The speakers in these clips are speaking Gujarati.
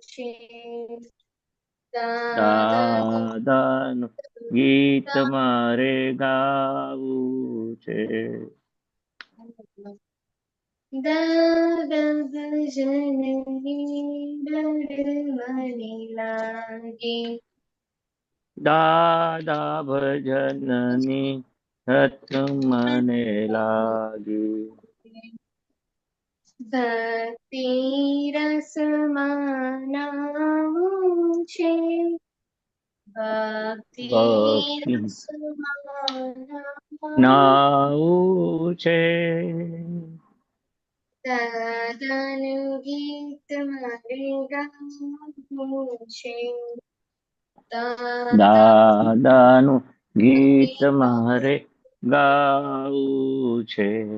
છે. દાદા દાદાનું ગીત મારે ગાવું છે. દાદા ભજનની ડર મને લાગે. દાદા ભજનની રત મને લાગે. ભક્તિ રસમાં નાવું છે. ભક્તિ ભક્તિ રસમાં નાવું છે. દાદાનું ગીત મારે ગાવું છે. દાદાનું ગીત મારે ગાવું છે.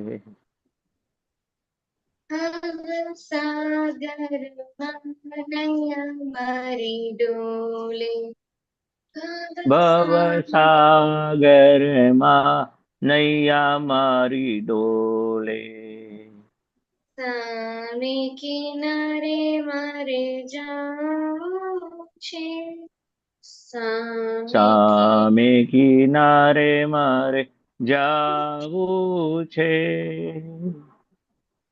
સાગરમાં નૈયા મારી ડોલે. ભવસાગરમાં નૈયા મારી ડોલે. સામે કિનારે મારે જાવું છે. સામે કિનારે મારે જાવું છે.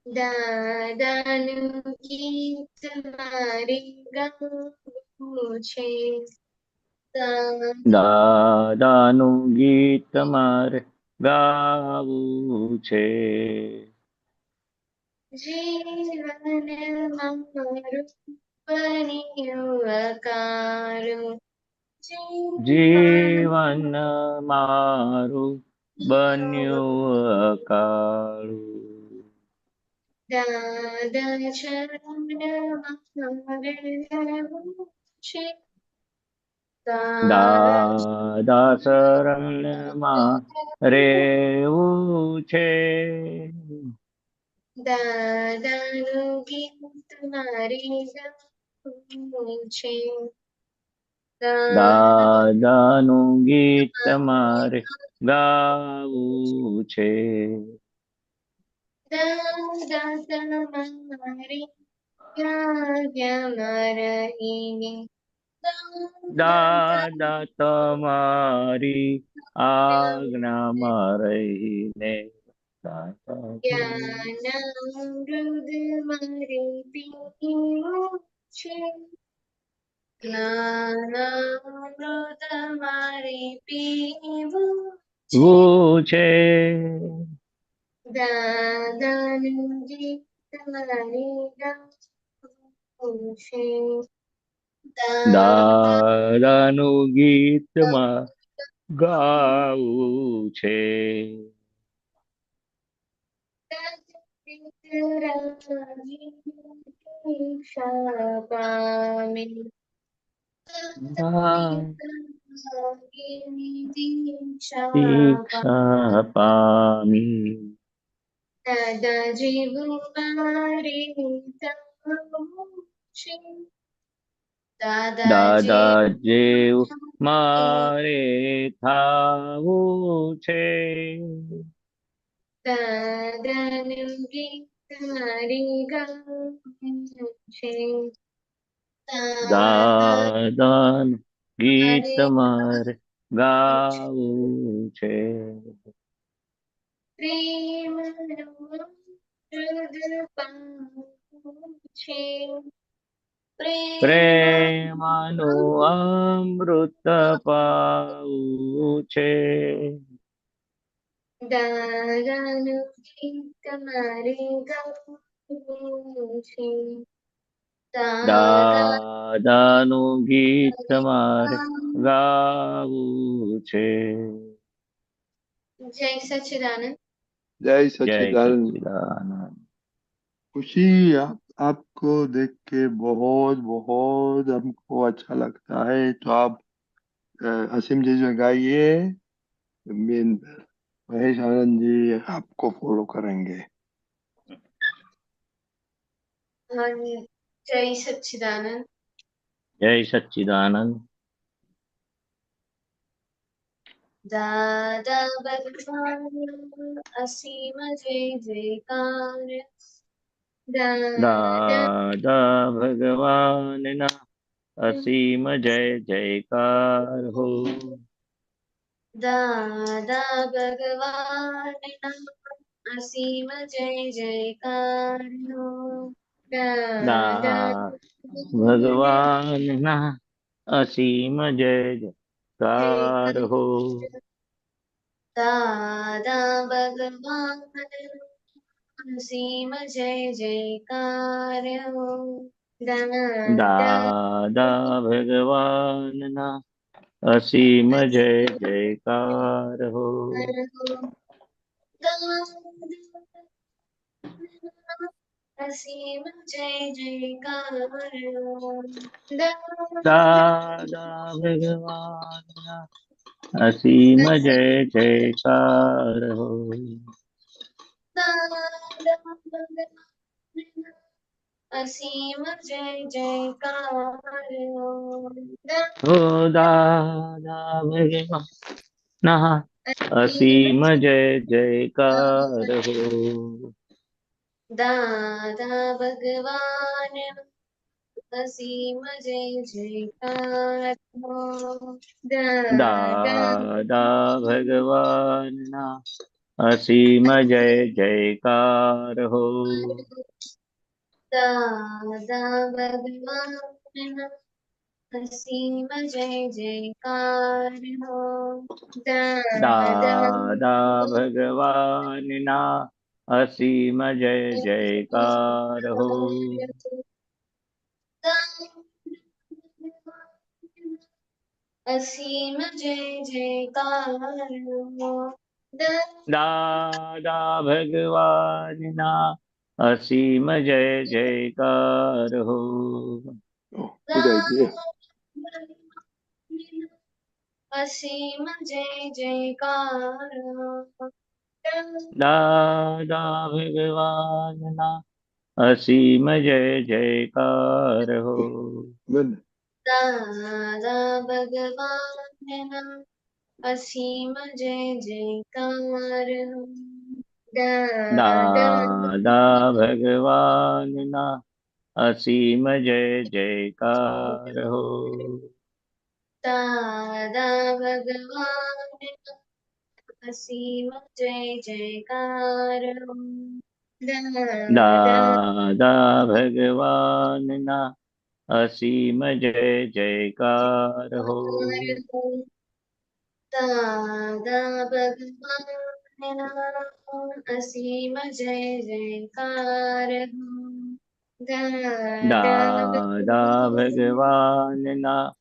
દાદાનું ગીત મારે ગાવું છે. દાદાનું ગીત મારે ગાવું છે. જીવન મારું બન્યું અકારું. જીવન મારું બન્યું અકાળું. દાદા શરણમાં રહેવું છે. દાદા શરણમાં રેવું છે. દાદાનું ગીત મારે ગાવું છે. દાદાનું ગીત મારે ગાવું છે. દાદા તમારી આજ્ઞામાં રહીને. દાદા તમારી આજ્ઞામાં રહીને. જ્ઞાનામૃત મારે પીવું છે. જ્ઞાનામૃત મારે પીવું છે. છે. દાદાનું ગીત મારે ગાવું છે. દાદાનું ગીતમાં ગાવું છે. દીક્ષા પામી. દીક્ષા પામી. દાદાજી મારે થવું છે. દાદા જેવું મારે થાવું છે. દાદાનું ગીત મારે ગાવું છે. દાદાનું ગીત મારે ગાવું છે. પ્રેમનું અમૃત પાવું છે. પ્રેમનું અમૃત પાવું છે. દાદાનું ગીત મારે ગાવું છે. દાદાનું ગીત મારે ગાવું છે. જય સચ્ચિદાનંદ. जय જય सच्चिदानंद। સચ્ચિદાનંદ. खुशी आपको देख के बहुत बहुत हमको अच्छा लगता है। तो आप असीम जी जो गाइए, महेश आनंद जी आपको फॉलो करेंगे। જય સચ્ચિદાનંદ. જય સચ્ચિદાનંદ. દાદા ભગવાન અસીમ જય જયકાર. દાદા ભગવાનના અસીમ જય જયકાર હો. દાદા ભગવાનના અસીમ જય જયકાર હો. દાદા ભગવાનના અસીમ જય જયકાર હો. દાદા ભગવાન અસીમ જય જયકાર હો. દાદા ભગવાનના અસીમ જય જયકાર હો. અસીમ જય જયકાર હો. દાદા ભગવાનના અસીમ જય જયકાર હો. અસીમ જય જયકાર હો. હો દાદા ભગવાનના અસીમ જય જયકાર હો. દાદા ભગવાન અસીમ જય જયકાર હો. દાદા ભગવાનના અસીમ જય જયકાર હો. દાદા ભગવાન અસીમ જય જયકાર હો. દાદા ભગવાનના અસીમ જય જયકાર હો. અસીમ જય જયકાર હો. દાદા ભગવાનના અસીમ જય જયકાર હો. Oh, good idea. અસીમ જય જયકાર હો. દાદા ભગવાનના અસીમ જય જયકાર હો. Good. દાદા ભગવાનના અસીમ જય જયકાર હો. દાદા ભગવાનના અસીમ જય જયકાર હો. દાદા ભગવાન અસીમ જય જયકાર હો. દાદા ભગવાનના અસીમ જય જયકાર હો. દાદા ભગવાન અસીમ જય જયકાર હો. દાદા ભગવાનના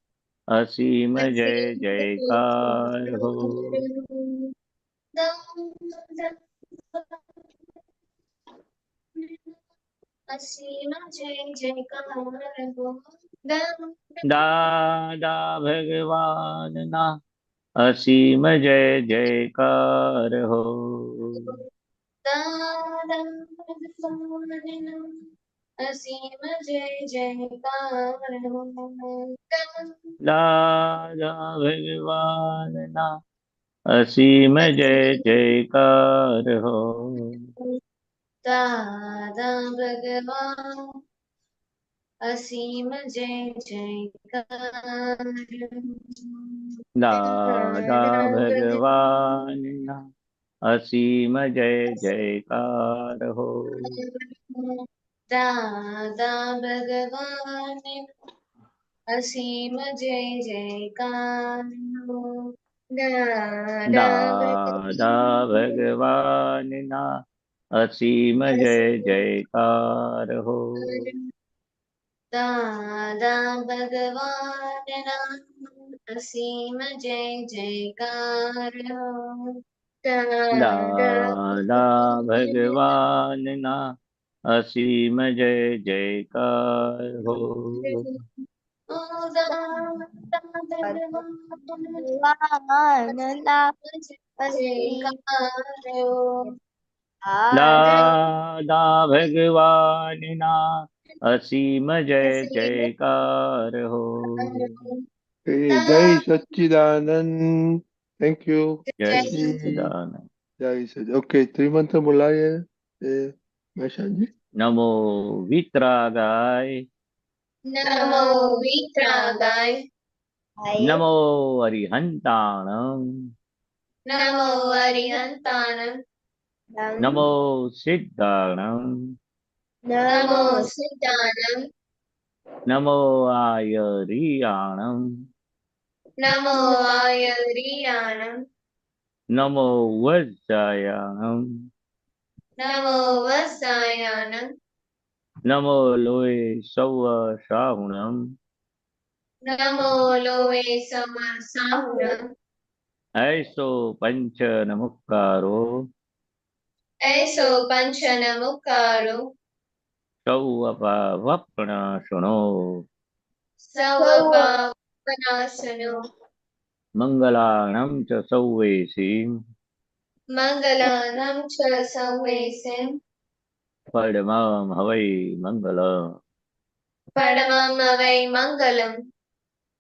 અસીમ જય જયકાર હો. અસીમ જય જયકાર હો. દાદા ભગવાનના અસીમ જય જયકાર હો. દાદા ભગવાન અસીમ જય જયકાર હો. દાદા ભગવાનના અસીમ જય જયકાર હો. દાદા ભગવાન અસીમ જય જયકાર હો. દાદા ભગવાનના અસીમ જય જયકાર હો. દાદા ભગવાન અસીમ જય જયકાર હો. દાદા ભગવાનના અસીમ જય જયકાર હો. દાદા ભગવાનના અસીમ જય જયકાર હો. દાદા ભગવાનના અસીમ જય જયકાર હો. ભગવાનના અસીમ દાદા ભગવાનના અસીમ જય જયકાર હો. Hey, Jai Satchidanand. Thank you. જય Jai સચ્ચિદાનંદ. Jai Satchidanand. Okay, ત્રિમંત્ર બોલાવીએ મેશાજી. नमो वितरागाय नमो वितरागाय नमो अरिहंताणं नमो अरिहंताणं नमो सिद्धाणं नमो सिद्धाणं नमो आयरियाणं नमो आयरियाणं नमो वज्रायाणं नमो वत्सायाणं नमो लोये सौवसाहुणं नमो लोवे समसाहुणं ऐसो पंच नमुक्कारो ऐसो पंचनमुकारो सौवपवप्रणशृणो सवपापनाशनो मङ्गलानं च सौवेशीं मङ्गलानं च संवेसिं परमं हवै मङ्गलम् परमं वै मङ्गलम्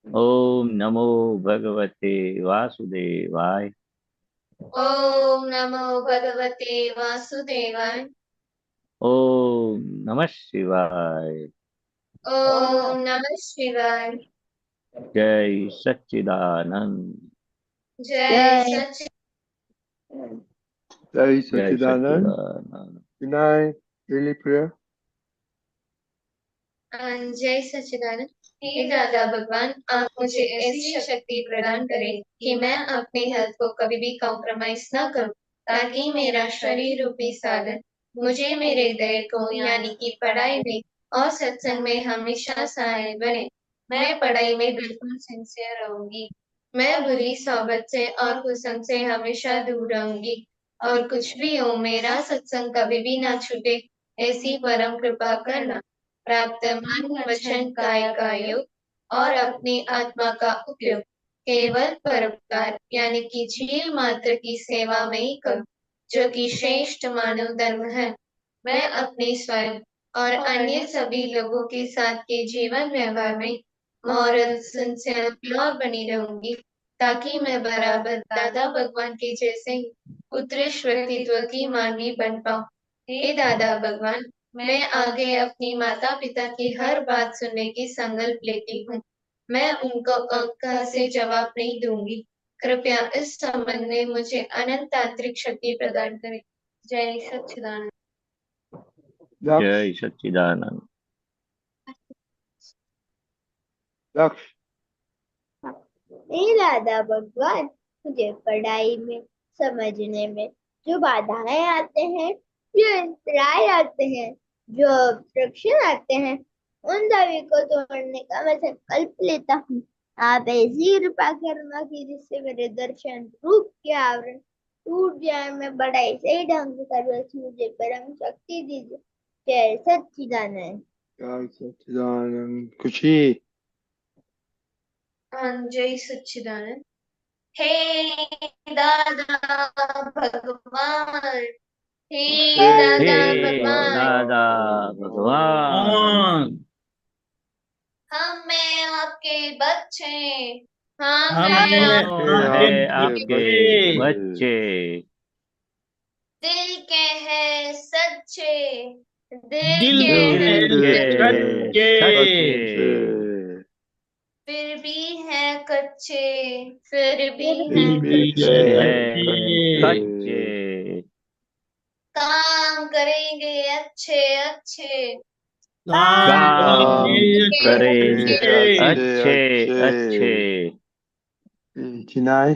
ॐ नमो भगवते वासुदेवाय ॐ नमो भगवते वासुदेवाय ॐ नमः शिवाय ॐ नमः शिवाय जय सच्चिदानंद जय सच्चिदानंद जय जय सच्चिदानंद. सच्चिदानंद Good night. Daily prayer. जय सच्चिदानंद। हे दादा भगवान, आप मुझे ऐसी शक्ति प्रदान करें कि मैं अपने हेल्थ को कभी भी कॉम्प्रोमाइज न करूं, ताकि मेरा शरीर रूपी साधन मुझे मेरे ध्येय को यानी कि पढ़ाई में और सत्संग में हमेशा सहाय बने। मैं पढ़ाई में बिल्कुल सिंसियर रहूंगी। मैं बुरी सोबत से और कुसंग से हमेशा दूर रहूंगी, और कुछ भी हो मेरा सत्संग कभी भी ना छूटे, ऐसी परम कृपा करना। प्राप्त मन वचन काय का योग और अपनी आत्मा का उपयोग केवल परोपकार यानी कि जीव मात्र की सेवा में ही करूं, जो कि श्रेष्ठ मानव धर्म है। मैं अपने स्वयं और अन्य सभी लोगों के साथ के जीवन व्यवहार में मॉरल सिंसियर प्योर बनी रहूंगी, ताकि मैं बराबर दादा भगवान के जैसे ही उत्कृष्ट व्यक्तित्व की मानवी बन पाऊं। हे दादा भगवान, मैं आगे अपनी माता पिता की हर बात सुनने की संकल्प लेती हूँ। मैं उनको अंक से जवाब नहीं दूंगी। कृपया इस संबंध में मुझे अनंत तांत्रिक शक्ति प्रदान करें। जय सच्चिदानंद। Daksh. जय सच्चिदानंद Daksh. हे राधा भगवान, मुझे पढ़ाई में समझने में जो बाधाएं आते हैं, जो अंतराय आते हैं, जो ऑब्स्ट्रक्शन आते हैं, उन सभी को तोड़ने का मैं संकल्प लेता हूँ। आप ऐसी कृपा करना कि जिससे मेरे दर्शन रूप के आवरण टूट जाए, मैं बड़ाई सही ढंग से कर बस मुझे परम शक्ति दीजिए। जय सच्चिदानंद। Jai Satchidanand. Kushi. जय सच्चिदानंद। हे दादा भगवान, हे हे दादा भगवान, दादा भगवान हम मैं आपके बच्चे, हम हम मैं है आपके आपके बच्चे। बच्चे दिल के हैं सच्चे, दिल दिल के दिल हैं के सच्चे। सच्चे फिर भी है कच्चे, फिर भी फिर है भी कच्चे, है कच्चे। कच्चे काम करेंगे अच्छे अच्छे, काम करेंगे अच्छे, अच्छे अच्छे। अच्छे Chinai.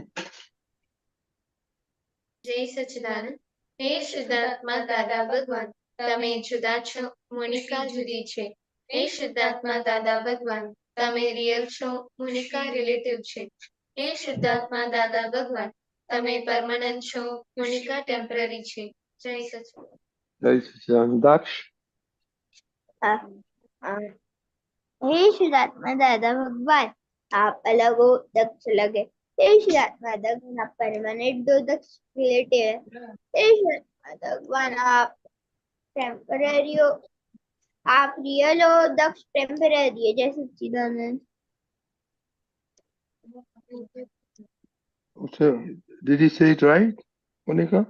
जय सच्चिदानंद। हे શુદ્ધાત્મા દાદા ભગવાન, તમે જુદા છો, મોનિકા જુદી છે। हे શુદ્ધાત્મા દાદા ભગવાન, તમે રિયલ છો, મોનિકા રિલેટિવ છે। हे શુદ્ધાત્મા દાદા ભગવાન, તમે પરમનન્ટ છો, મોનિકા ટેમ્પરરી છે। જય સચ્ચિદાનંદ। Jai Satchidanand. Daksh. हे शुद्धात्मा दादा भगवान, आप अलग हो, दक्ष अलग है। हे शुद्धात्मा भगवान, आप परमानेंट दो, दक्ष रिलेटिव है। हे शुद्धात्मा भगवान, आप टेम्पररी हो, आप रियल हो, दक्ष टेम्पररी है। जय सच्चिदानंद। So, did he say it right, Monica?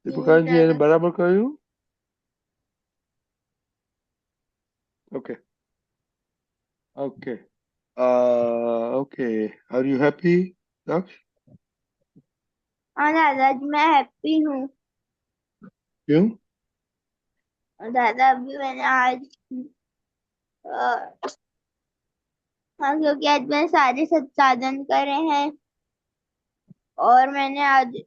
Deepika ji दादा। बराबर કર્યું? Okay. Okay. Okay. Are you happy, Daksh? हाँ दादाजी मैं हैप्पी हूँ। क्यों? दादा अभी मैंने आज अ, हाँ क्योंकि आज मैंने सारे संसाधन करे हैं और मैंने आज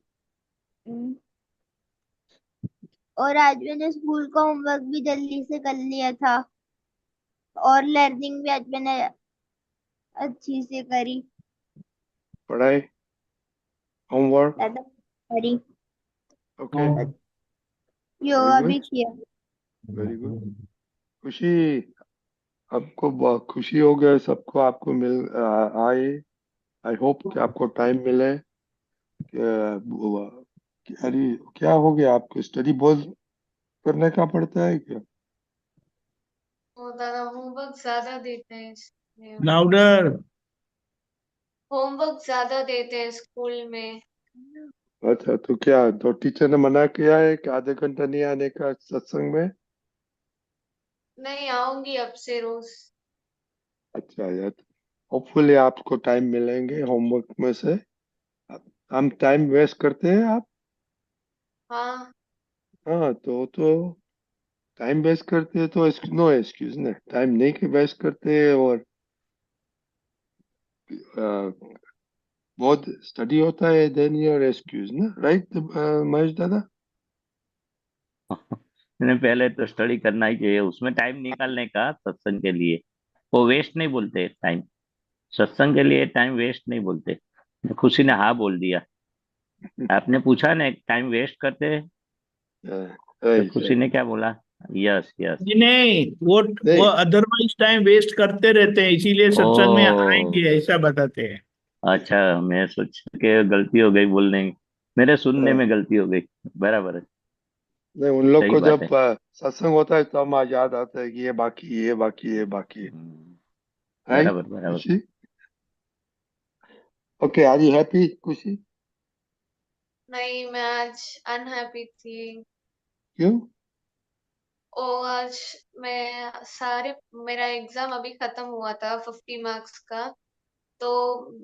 और आज मैंने स्कूल का होमवर्क भी जल्दी से कर लिया था और लर्निंग भी आज मैंने अच्छी से करी। पढ़ाई, होमवर्क, दादा करी, ओके, वेरी योगा भी गुड, किया। Very good. खुशी, आपको बहुत खुशी हो गया सबको आपको आए। आई होप कि आपको टाइम मिले। अरे क्या हो गया आपको? स्टडी बहुत करने का पड़ता है क्या? वो दादा होमवर्क ज्यादा देते हैं इसलिए। लाउडर। होमवर्क ज्यादा देते हैं स्कूल में। अच्छा, तो क्या तो टीचर ने मना किया है कि आधे घंटा नहीं आने का सत्संग में? नहीं आऊंगी अब से रोज। अच्छा यार, होपफुली आपको टाइम मिलेंगे होमवर्क में से। हम टाइम वेस्ट करते हैं आप? हाँ। हाँ, तो टाइम वेस्ट करते हैं तो नो एक्सक्यूज ने टाइम नहीं वेस्ट करते हैं। और बहुत स्टडी होता है देन योर एक्सक्यूज ना, राइट महेश दादा? मैंने पहले तो स्टडी करना ही चाहिए, उसमें टाइम निकालने का सत्संग के लिए। वो वेस्ट नहीं बोलते टाइम, सत्संग के लिए टाइम वेस्ट नहीं बोलते। खुशी ने हाँ बोल दिया। आपने पूछा ना टाइम वेस्ट करते हैं, तो राइट खुशी राइट। ने क्या बोला? Yes yes. नहीं नहीं, वो नहीं, अदरवाइज टाइम वेस्ट करते रहते हैं, इसीलिए सत्संग में ओ, आएंगे ऐसा बताते हैं। अच्छा, मैं सोच के गलती हो गई बोलने में, मेरे सुनने हाँ, में गलती हो गई। बराबर है, नहीं उन लोग सही को बात जब है। सत्संग होता है तो हम याद आता है कि ये बाकी ये बाकी ये बाकी है। राइट बराबर बराबर। खुशी? ओके, आर यू हैप्पी खुशी? नहीं मैं आज अनहैप्पी थी। क्यों? ओ आज मैं सारे मेरा एग्जाम अभी खत्म हुआ था 50 मार्क्स का। तो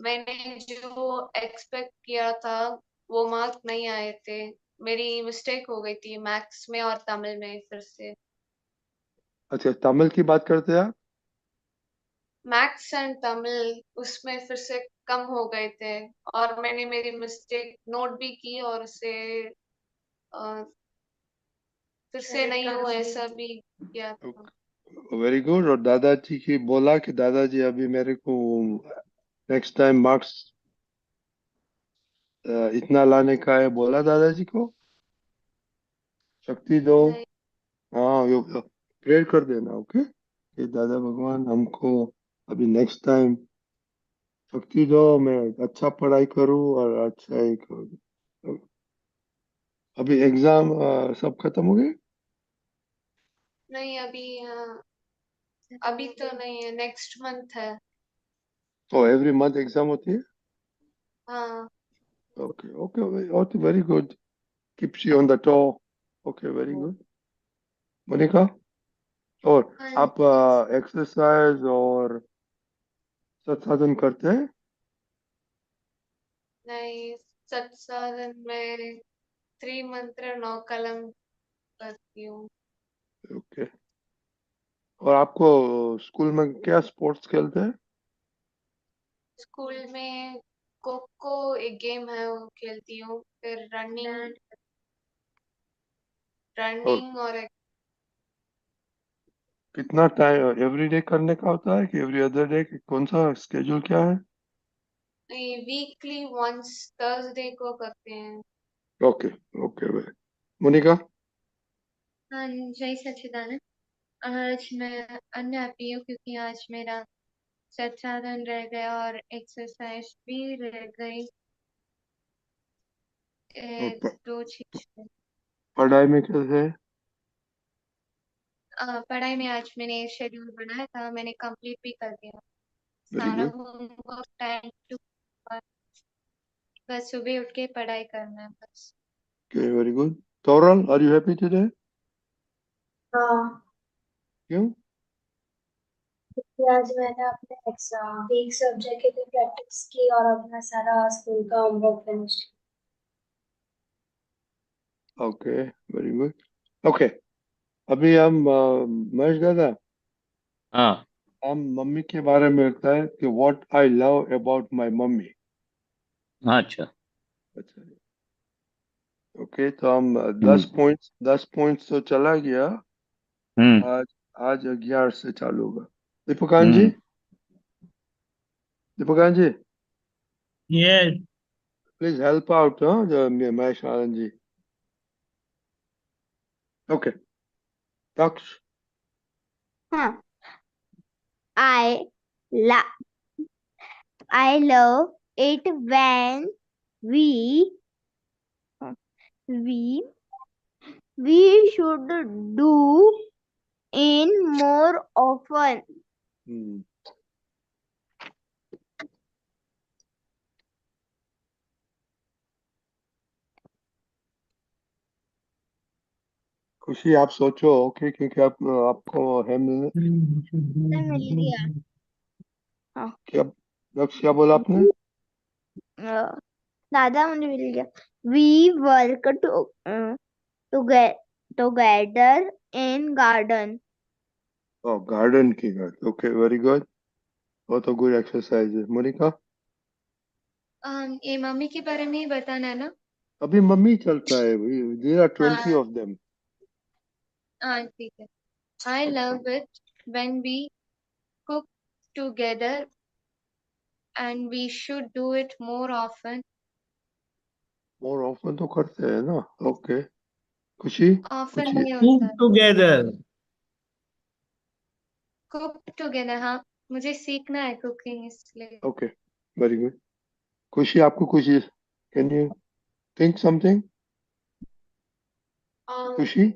मैंने जो एक्सपेक्ट किया था वो मार्क नहीं आए थे। मेरी मिस्टेक हो गई थी मैथ्स में और तमिल में फिर से। अच्छा, तमिल की बात करते हैं आप? मैथ्स एंड तमिल उसमें फिर से कम हो गए थे। और मैंने मेरी मिस्टेक नोट भी की और उसे अ, फिर से नहीं हुआ ऐसा भी किया था। Very good. और दादाजी की बोला कि दादाजी अभी मेरे को नेक्स्ट टाइम मार्क्स इतना लाने का है, बोला दादाजी को? शक्ति दो। नहीं। हाँ, प्रेयर कर देना, ओके, कि दादा भगवान हमको अभी नेक्स्ट टाइम शक्ति दो, मैं अच्छा पढ़ाई करूँ और अच्छा ही करूँ। अभी एग्जाम सब खत्म हो गए? नहीं अभी अभी तो नहीं है नेक्स्ट मंथ है। तो एवरी मंथ एग्जाम होती है? हाँ। Okay okay, very good, keeps you on the toe. Okay, very good. Monica, और हाँ। आप एक्सरसाइज और संसाधन करते हैं? नहीं सत्साधन में त्रिमंत्र नौकलम करती हूँ। ओके। और आपको स्कूल में क्या स्पोर्ट्स खेलते हैं? स्कूल में खो खो एक गेम है वो खेलती हूँ फिर रनिंग और रनिंग और कितना टाइम एवरी डे करने का होता है कि एवरी अदर डे? कौन सा स्केड्यूल क्या है? वीकली वंस थर्सडे को करते हैं। Okay okay, Monica? हाँ जय सच्चिदानंद। आज मैं अनहैप्पी हूँ क्योंकि आज मेरा संसाधन रह गया और एक्सरसाइज भी रह गई। और दो चीज। पढ़ाई में कैसे है? पढ़ाई में आज मैंने शेड्यूल बनाया था मैंने कंप्लीट भी कर दिया वेरी सारा गुड, होमवर्क टाइम टू। बस सुबह उठ के पढ़ाई करना है बस। Okay, very good. Toral, are you happy today? हाँ, क्यों? क्योंकि आज मैंने अपने एग्जाम एक सब्जेक्ट के लिए प्रैक्टिस की और अपना सारा स्कूल का homework finish. Okay, very good. Okay, अभी हम महेश दादा, हाँ हम मम्मी के बारे में लगता है कि what I love about my mummy. हाँ, अच्छा। अच्छा, ओके, तो हम हम्म 10 पॉइंट्स तो चला गया। हम्म आज आज 11 से चालू होगा। दीपकान जी, हम्म दीपकान जी, ये प्लीज हेल्प आउट, हाँ, महेश आनंद जी। ओके, दक्ष, हाँ, I la I love it when we we we should do in more often. खुशी आप सोचो, ओके, क्योंकि आपको है मिल गया। हाँ, क्या? दक्ष, क्या बोला आपने? दादा मुझे मिल गया। We work together in garden. ओ, गार्डन की बात, ओके, वेरी गुड। वो तो गुड एक्सरसाइज है। मोनिका, ये मम्मी के बारे में ही बताना है ना? अभी मम्मी चलता है, देयर आर 20 हाँ ऑफ देम। हाँ, ठीक है। I love it when we cook together and we should do it more often. More often तो करते हैं ना, ओके। खुशी, Often खुशी, नहीं cook होता है। together. Cook together, हाँ, मुझे सीखना है कुकिंग इसलिए। Okay, very good. खुशी, आपको कुछ, कैन यू थिंक समथिंग? खुशी,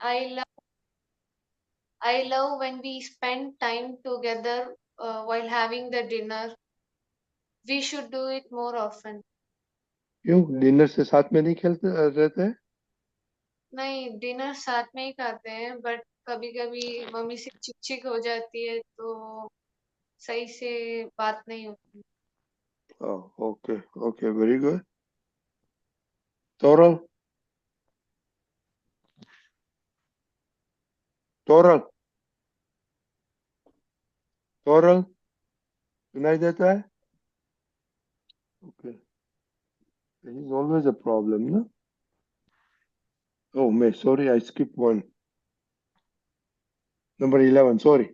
I love when we spend time together while having the dinner. We should do it more often. क्यों डिनर से साथ में नहीं खेलते रहते हैं? नहीं, डिनर साथ में ही खाते हैं, बट कभी कभी मम्मी से चिक हो जाती है तो सही से बात नहीं होती। Okay, okay, very good. Toral, Toral, Toral, सुनाई देता है? Okay, there is always a problem, no? Oh, मैं sorry, I skipped one. Number 11, sorry.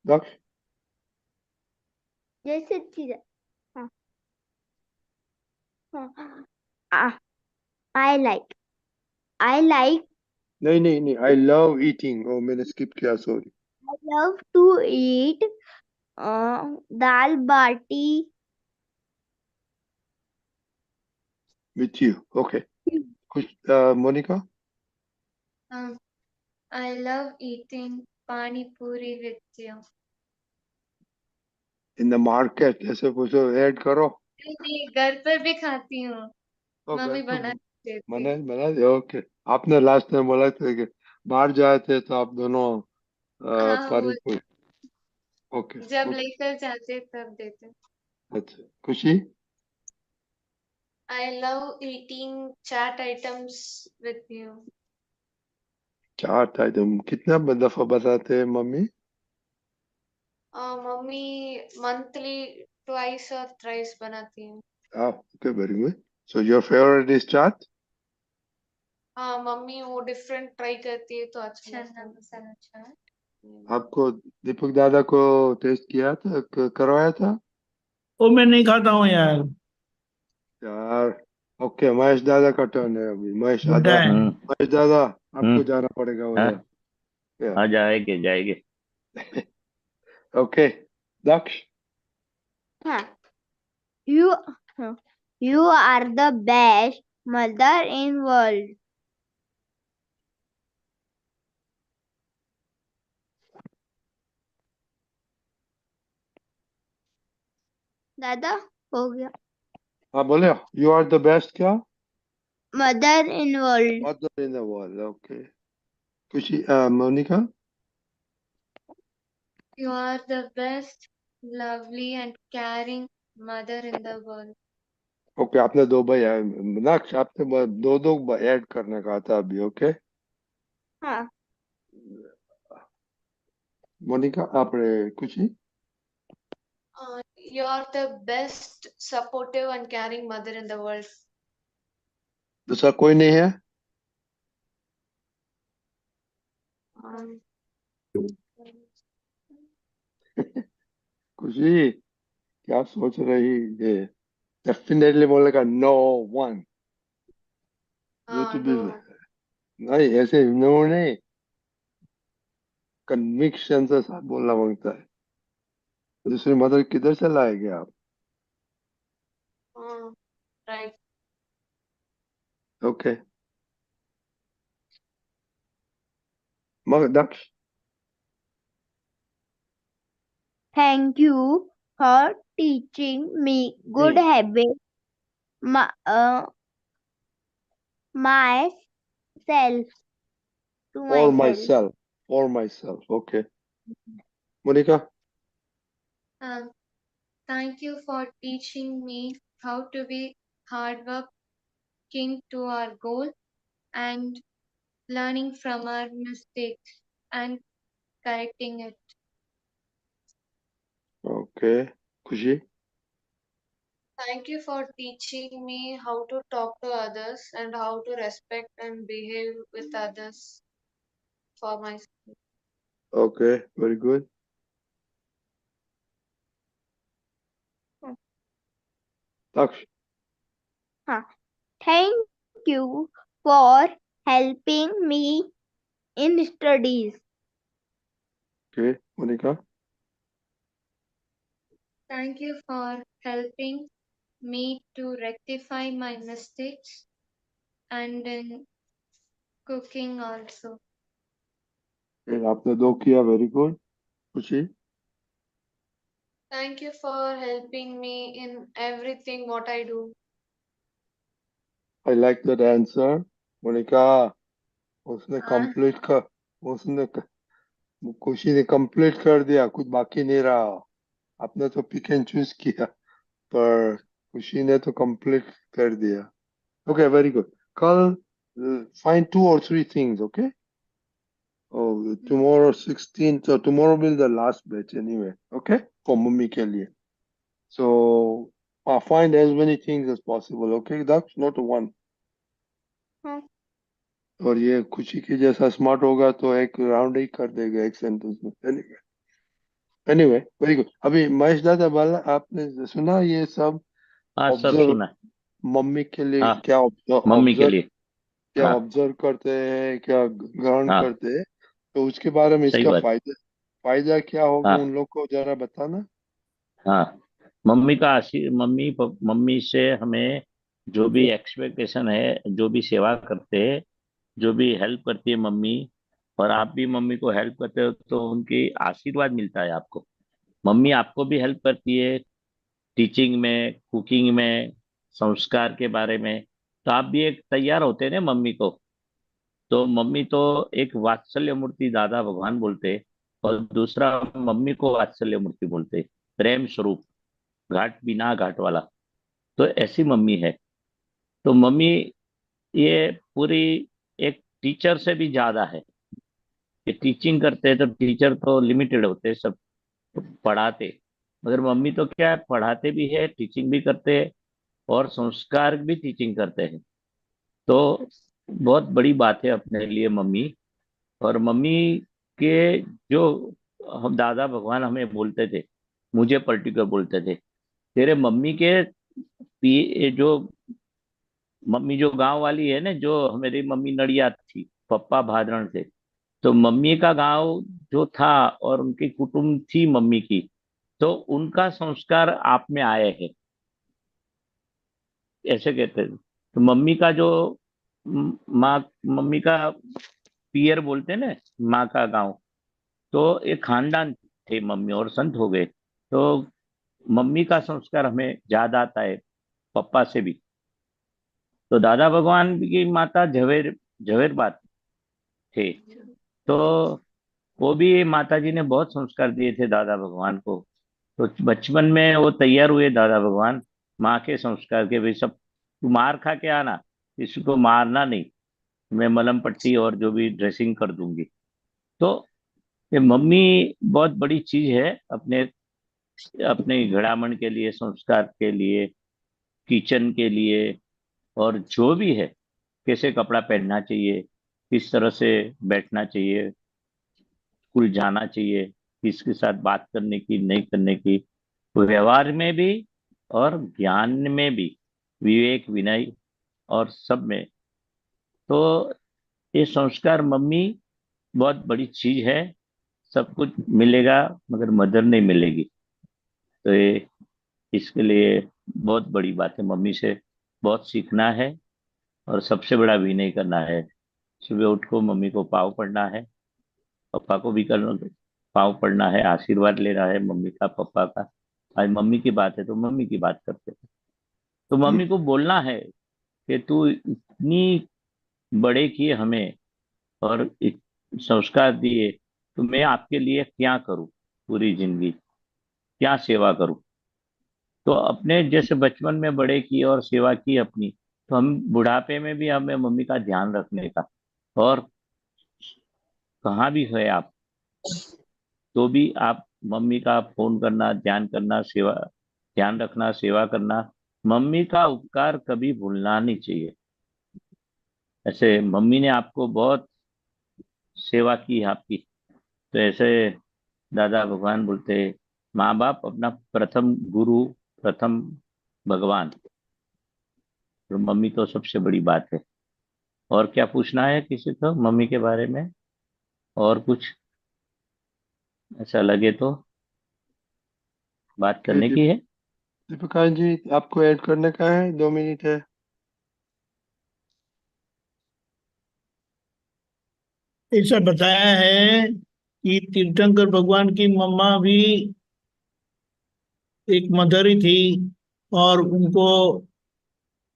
Daksh, जैसे चीज। हाँ, हाँ, आ, I like I like नहीं नहीं नहीं, I love eating. Oh, मैंने skip किया, sorry. I love to eat dal bati With you, okay. कुछ Monika? I love eating pani puri with you. In the market, ऐसे पूछो, ऐड करो। नहीं, घर पर भी खाती हूँ, ओ, मम्मी घर पर बना देती बना है। बना दे, ओके। आपने लास्ट टाइम बोला था कि बाहर जाए थे तो आप दोनों हाँ, वो पानी पूरी, ओके, जब ओके, लेकर जाते तब देते। अच्छा। खुशी, I love eating chat items with you. Chaat item कितना दफा बताते हैं मम्मी? मम्मी मंथली ट्वाइस और थ्राइस बनाती है। Okay, very good. So your favourite is chaat? हाँ, मम्मी वो डिफरेंट ट्राई करती है तो अच्छा लगता है। मसाला चाट। आपको दीपक दादा को टेस्ट किया था, करवाया था? वो मैं नहीं खाता हूँ यार, यार, ओके, महेश दादा का टर्न है अभी। बुड्ढा है। महेश दादा, आपको हम्म जाना पड़ेगा हाँ उधर। हाँ, जाएंगे जाएंगे। ओके, दक्ष, हाँ, you you are the best mother in world. दादा हो गया। हाँ बोले, यू आर द बेस्ट क्या? mother in world. Mother in the world. Okay. Kushi, Monica? You are the best, lovely and caring mother in the world. Okay, आपने दो भाई मीनाक्षी, आपने दो दो ऐड करने का था अभी. ओके, हाँ. मोनिका, आपने कुछ ही. You are the best, supportive and caring mother in the world. दूसरा कोई नहीं है? Um, खुशी, क्या सोच रही है? डेफिनेटली बोलेगा no one. You to be. no. नहीं, ऐसे नो नहीं, कन्विक्शन से साथ बोलना मांगता है. दूसरी मदर किधर से लाएंगे आप? Right. ओके. मगर दक्ष, Thank you for teaching me good Me. habits. Myself to for my myself. Self. For my self. Okay. Monica. Thank you for teaching me how to be hardworking to our goal and learning from our mistakes and correcting it. Okay. खुशी. Thank you for teaching me how to talk to others and how to respect and behave with others for myself. Okay, very good. Daksh. Thank you for helping me in studies. Okay. Monica. Thank you for helping me to rectify my mistakes and in cooking also. आपने दो किया, वेरी गुड. खुशी. Thank you for helping me in everything what I do. I like that answer. Monica, उसने हाँ। कंप्लीट कर, उसने खुशी ने कंप्लीट कर दिया, कुछ बाकी नहीं रहा. आपने तो पिक एंड चूज किया, पर खुशी ने तो कंप्लीट कर दिया. Okay, very good. कल find 2 or 3 things. Okay. Oh, tomorrow 16th, so tomorrow will be the last batch anyway, okay, for mummy के लिए. So find as many things as possible, okay, Daksh, not one. हाँ. और ये खुशी की जैसा स्मार्ट होगा तो एक राउंड ही कर देगा एक सेंटेंस में. Anyway, very good. अभी महेश दादा वाला आपने सुना ये सब? हाँ, सब ऑब्जर्व, सुना. मम्मी के लिए हाँ, क्या मम्मी के ऑब्जर्व, लिए. क्या हाँ, ऑब्जर्व करते हैं, क्या ग्रहण हाँ, करते हैं, तो उसके बारे में सही इसका बात. फायदा क्या होगा हाँ, उन लोग को जरा बताना. हाँ. मम्मी से हमें जो भी एक्सपेक्टेशन है, जो भी सेवा करते हैं, जो भी हेल्प करती है मम्मी, और आप भी मम्मी को हेल्प करते हो तो उनकी आशीर्वाद मिलता है आपको. मम्मी आपको भी हेल्प करती है टीचिंग में, कुकिंग में, संस्कार के बारे में. तो आप भी एक तैयार होते हैं ना मम्मी को. तो मम्मी तो एक वात्सल्य मूर्ति दादा भगवान बोलते, और दूसरा मम्मी को वात्सल्य मूर्ति बोलते, प्रेम स्वरूप, घाट बिना घाट वाला. तो ऐसी मम्मी है. तो मम्मी ये पूरी एक टीचर से भी ज्यादा है. ये टीचिंग करते हैं तो टीचर तो लिमिटेड होते हैं, सब पढ़ाते. मगर मम्मी तो क्या है, पढ़ाते भी है, टीचिंग भी करते हैं, और संस्कार भी टीचिंग करते हैं. तो बहुत बड़ी बात है अपने लिए मम्मी. और मम्मी के जो हम दादा भगवान हमें बोलते थे, मुझे पर्टिकुलर बोलते थे, तेरे मम्मी के जो मम्मी जो गांव वाली है ना, जो मेरी मम्मी नडियाद थी, पप्पा भादरण थे. तो मम्मी का गांव जो था और उनकी कुटुंब थी मम्मी की, तो उनका संस्कार आप में आए हैं, ऐसे कहते थे. तो मम्मी का जो माँ, मम्मी का पियर बोलते हैं ना, माँ का गांव, तो एक खानदान थे मम्मी, और संत हो गए. तो मम्मी का संस्कार हमें ज्यादा आता है पप्पा से भी. तो दादा भगवान की माता झवेर झवेर बात थे। तो वो भी माता जी ने बहुत संस्कार दिए थे दादा भगवान को। तो बचपन में वो तैयार हुए दादा भगवान माँ के संस्कार के, भाई सब तू मार खा के आना, किसी को मारना नहीं, मैं मलहम पट्टी और जो भी ड्रेसिंग कर दूंगी। तो ये मम्मी बहुत बड़ी चीज है अपने अपने घड़ामन के लिए, संस्कार के लिए, किचन के लिए, और जो भी है, कैसे कपड़ा पहनना चाहिए, किस तरह से बैठना चाहिए, स्कूल जाना चाहिए, किसके साथ बात करने की नहीं करने की, व्यवहार में भी और ज्ञान में भी, विवेक विनय और सब में। तो ये संस्कार मम्मी बहुत बड़ी चीज है। सब कुछ मिलेगा मगर मदर नहीं मिलेगी। तो ये इसके लिए बहुत बड़ी बात है, मम्मी से बहुत सीखना है और सबसे बड़ा विनय करना है। सुबह उठ को मम्मी को पाँव पड़ना है, पापा को भी करना, पाँव पड़ना है, आशीर्वाद लेना है मम्मी का पापा का। आज मम्मी की बात है तो मम्मी की बात करते हैं। तो मम्मी को बोलना है कि तू इतनी बड़े किए हमें और संस्कार दिए, तो मैं आपके लिए क्या करूं, पूरी जिंदगी क्या सेवा करूं। तो अपने जैसे बचपन में बड़े किए और सेवा की अपनी, तो हम बुढ़ापे में भी हमें मम्मी का ध्यान रखने का। और कहाँ भी है आप, तो भी आप मम्मी का फोन करना, ध्यान करना, सेवा, ध्यान रखना, सेवा करना। मम्मी का उपकार कभी भूलना नहीं चाहिए। ऐसे मम्मी ने आपको बहुत सेवा की है आपकी। तो ऐसे दादा भगवान बोलते, माँ बाप अपना प्रथम गुरु, प्रथम भगवान, और मम्मी तो सबसे बड़ी बात है। और क्या पूछना है किसी को मम्मी के बारे में, और कुछ ऐसा लगे तो बात ये करने की है। दीपिका जी, आपको ऐड करने का है, 2 मिनट है। ऐसा बताया है कि तीर्थंकर भगवान की मम्मा भी एक मदर ही थी, और उनको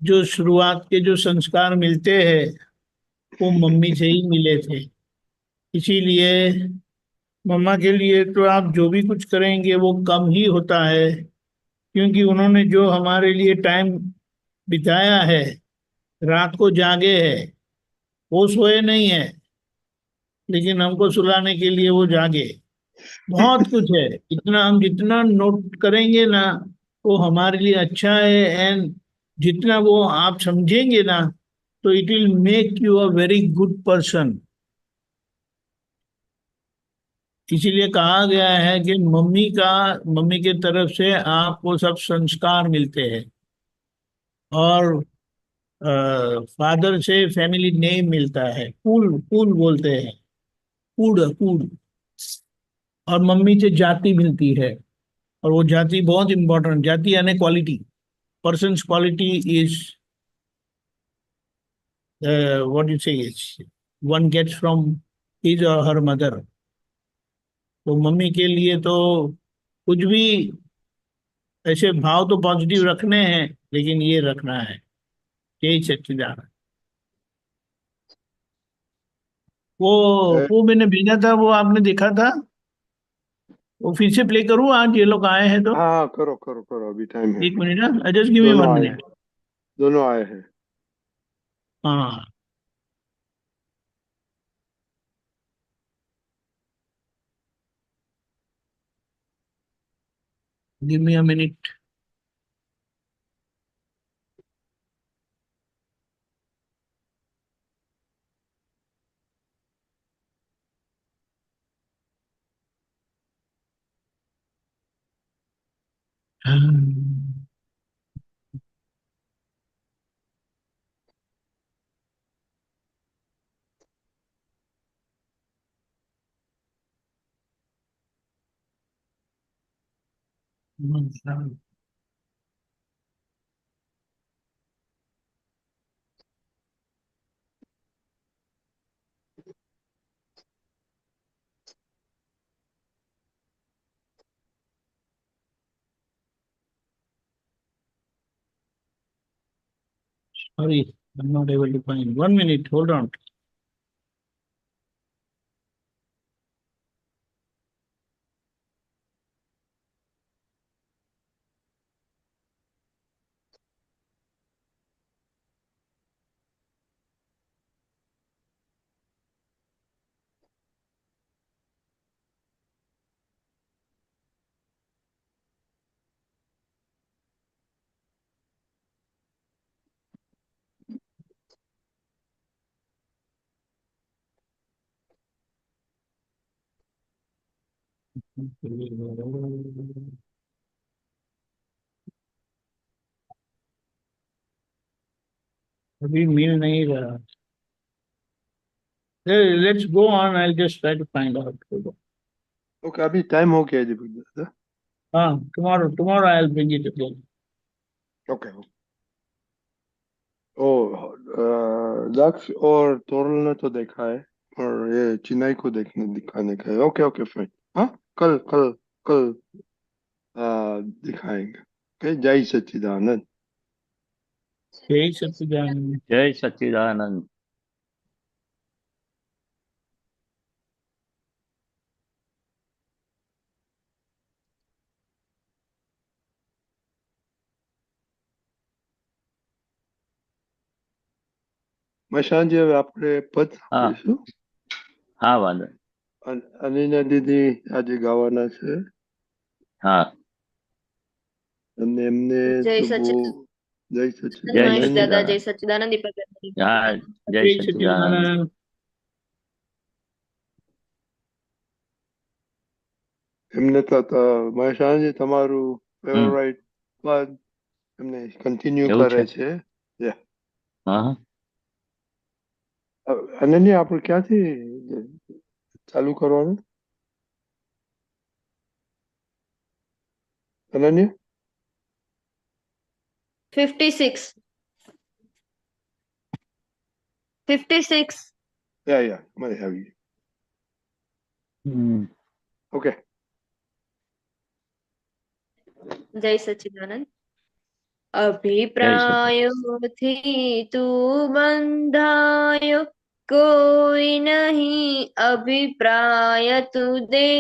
जो शुरुआत के जो संस्कार मिलते हैं वो मम्मी से ही मिले थे। इसीलिए मम्मा के लिए तो आप जो भी कुछ करेंगे वो कम ही होता है, क्योंकि उन्होंने जो हमारे लिए टाइम बिताया है, रात को जागे है, वो सोए नहीं है, लेकिन हमको सुलाने के लिए वो जागे। बहुत कुछ है, इतना हम जितना नोट करेंगे ना वो हमारे लिए अच्छा है। एंड जितना वो आप समझेंगे ना, तो it will make you a very good person. इसीलिए कहा गया है कि मम्मी के तरफ से आपको सब संस्कार मिलते हैं, और फादर से फैमिली नेम मिलता है, कुल कुल बोलते हैं, कुड कुड। और मम्मी से जाति मिलती है, और वो जाति बहुत इंपॉर्टेंट, जाति यानी quality, person's quality is what you say is one gets from his or her mother। तो मम्मी के लिए तो कुछ भी ऐसे भाव तो पॉजिटिव रखने हैं, लेकिन ये रखना है, यही सच्चिदानंद। वो वो मैंने भेजा था, वो आपने देखा था? वो फिर से प्ले करूँ आज ये लोग आए हैं तो? हाँ हाँ, करो करो करो, अभी टाइम है। एक मिनट ना, जस्ट गिव मी दोनों वन आए हैं, मिनट। दोनों आए हैं। हाँ, give me a minute. Sorry. I'm not able to find. 1 minute, hold on. अभी मिल नहीं रहा. Let's go on. I'll just try to find out. Okay, अभी टाइम हो गया दीपक दादा. Tomorrow I'll bring it again. Okay. ओ दक्ष और तोरल ने तो देखा है, और ये चिन्नई को दिखाने का है. Okay okay fine. हाँ, कल कल कल दिखाएंगे. ओके, जय सच्चिदानंद. जय सच्चिदानंद. जय सच्चिदानंद. मैं સાંજે હવે આપણે પદ હા સાંભળીશું. હા વાંધો નહીં. અનિના દીદી આજે ગાવાના છે, હા અને એમને જય તો બહુ જય જય મહેશ સચ્ચિદાનંદ. દાદા, જય સચ્ચિદાનંદ. સચ્ચિદાનંદ, દીપક દાદા. હા જય જય સચ્ચિદાનંદ. સચ્ચિદાનંદ. એમને તો મહેશાનજી તમારું હમ ફેવરાઇટ પદ એમને કન્ટિન્યુ એવું કરે છે. છે. હા હા. અનન્યા, આપણે ક્યાંથી ચાલુ કરવાનું? અનન્યા, 56. 56. યા મને આવી. હમ. ઓકે. જય સચ્ચિદાનંદ. જય સચ્ચિદાનંદ. અભિપ્રાયોથી તું બંધાયો, કોઈ નહીં અભિપ્રાય તું દે.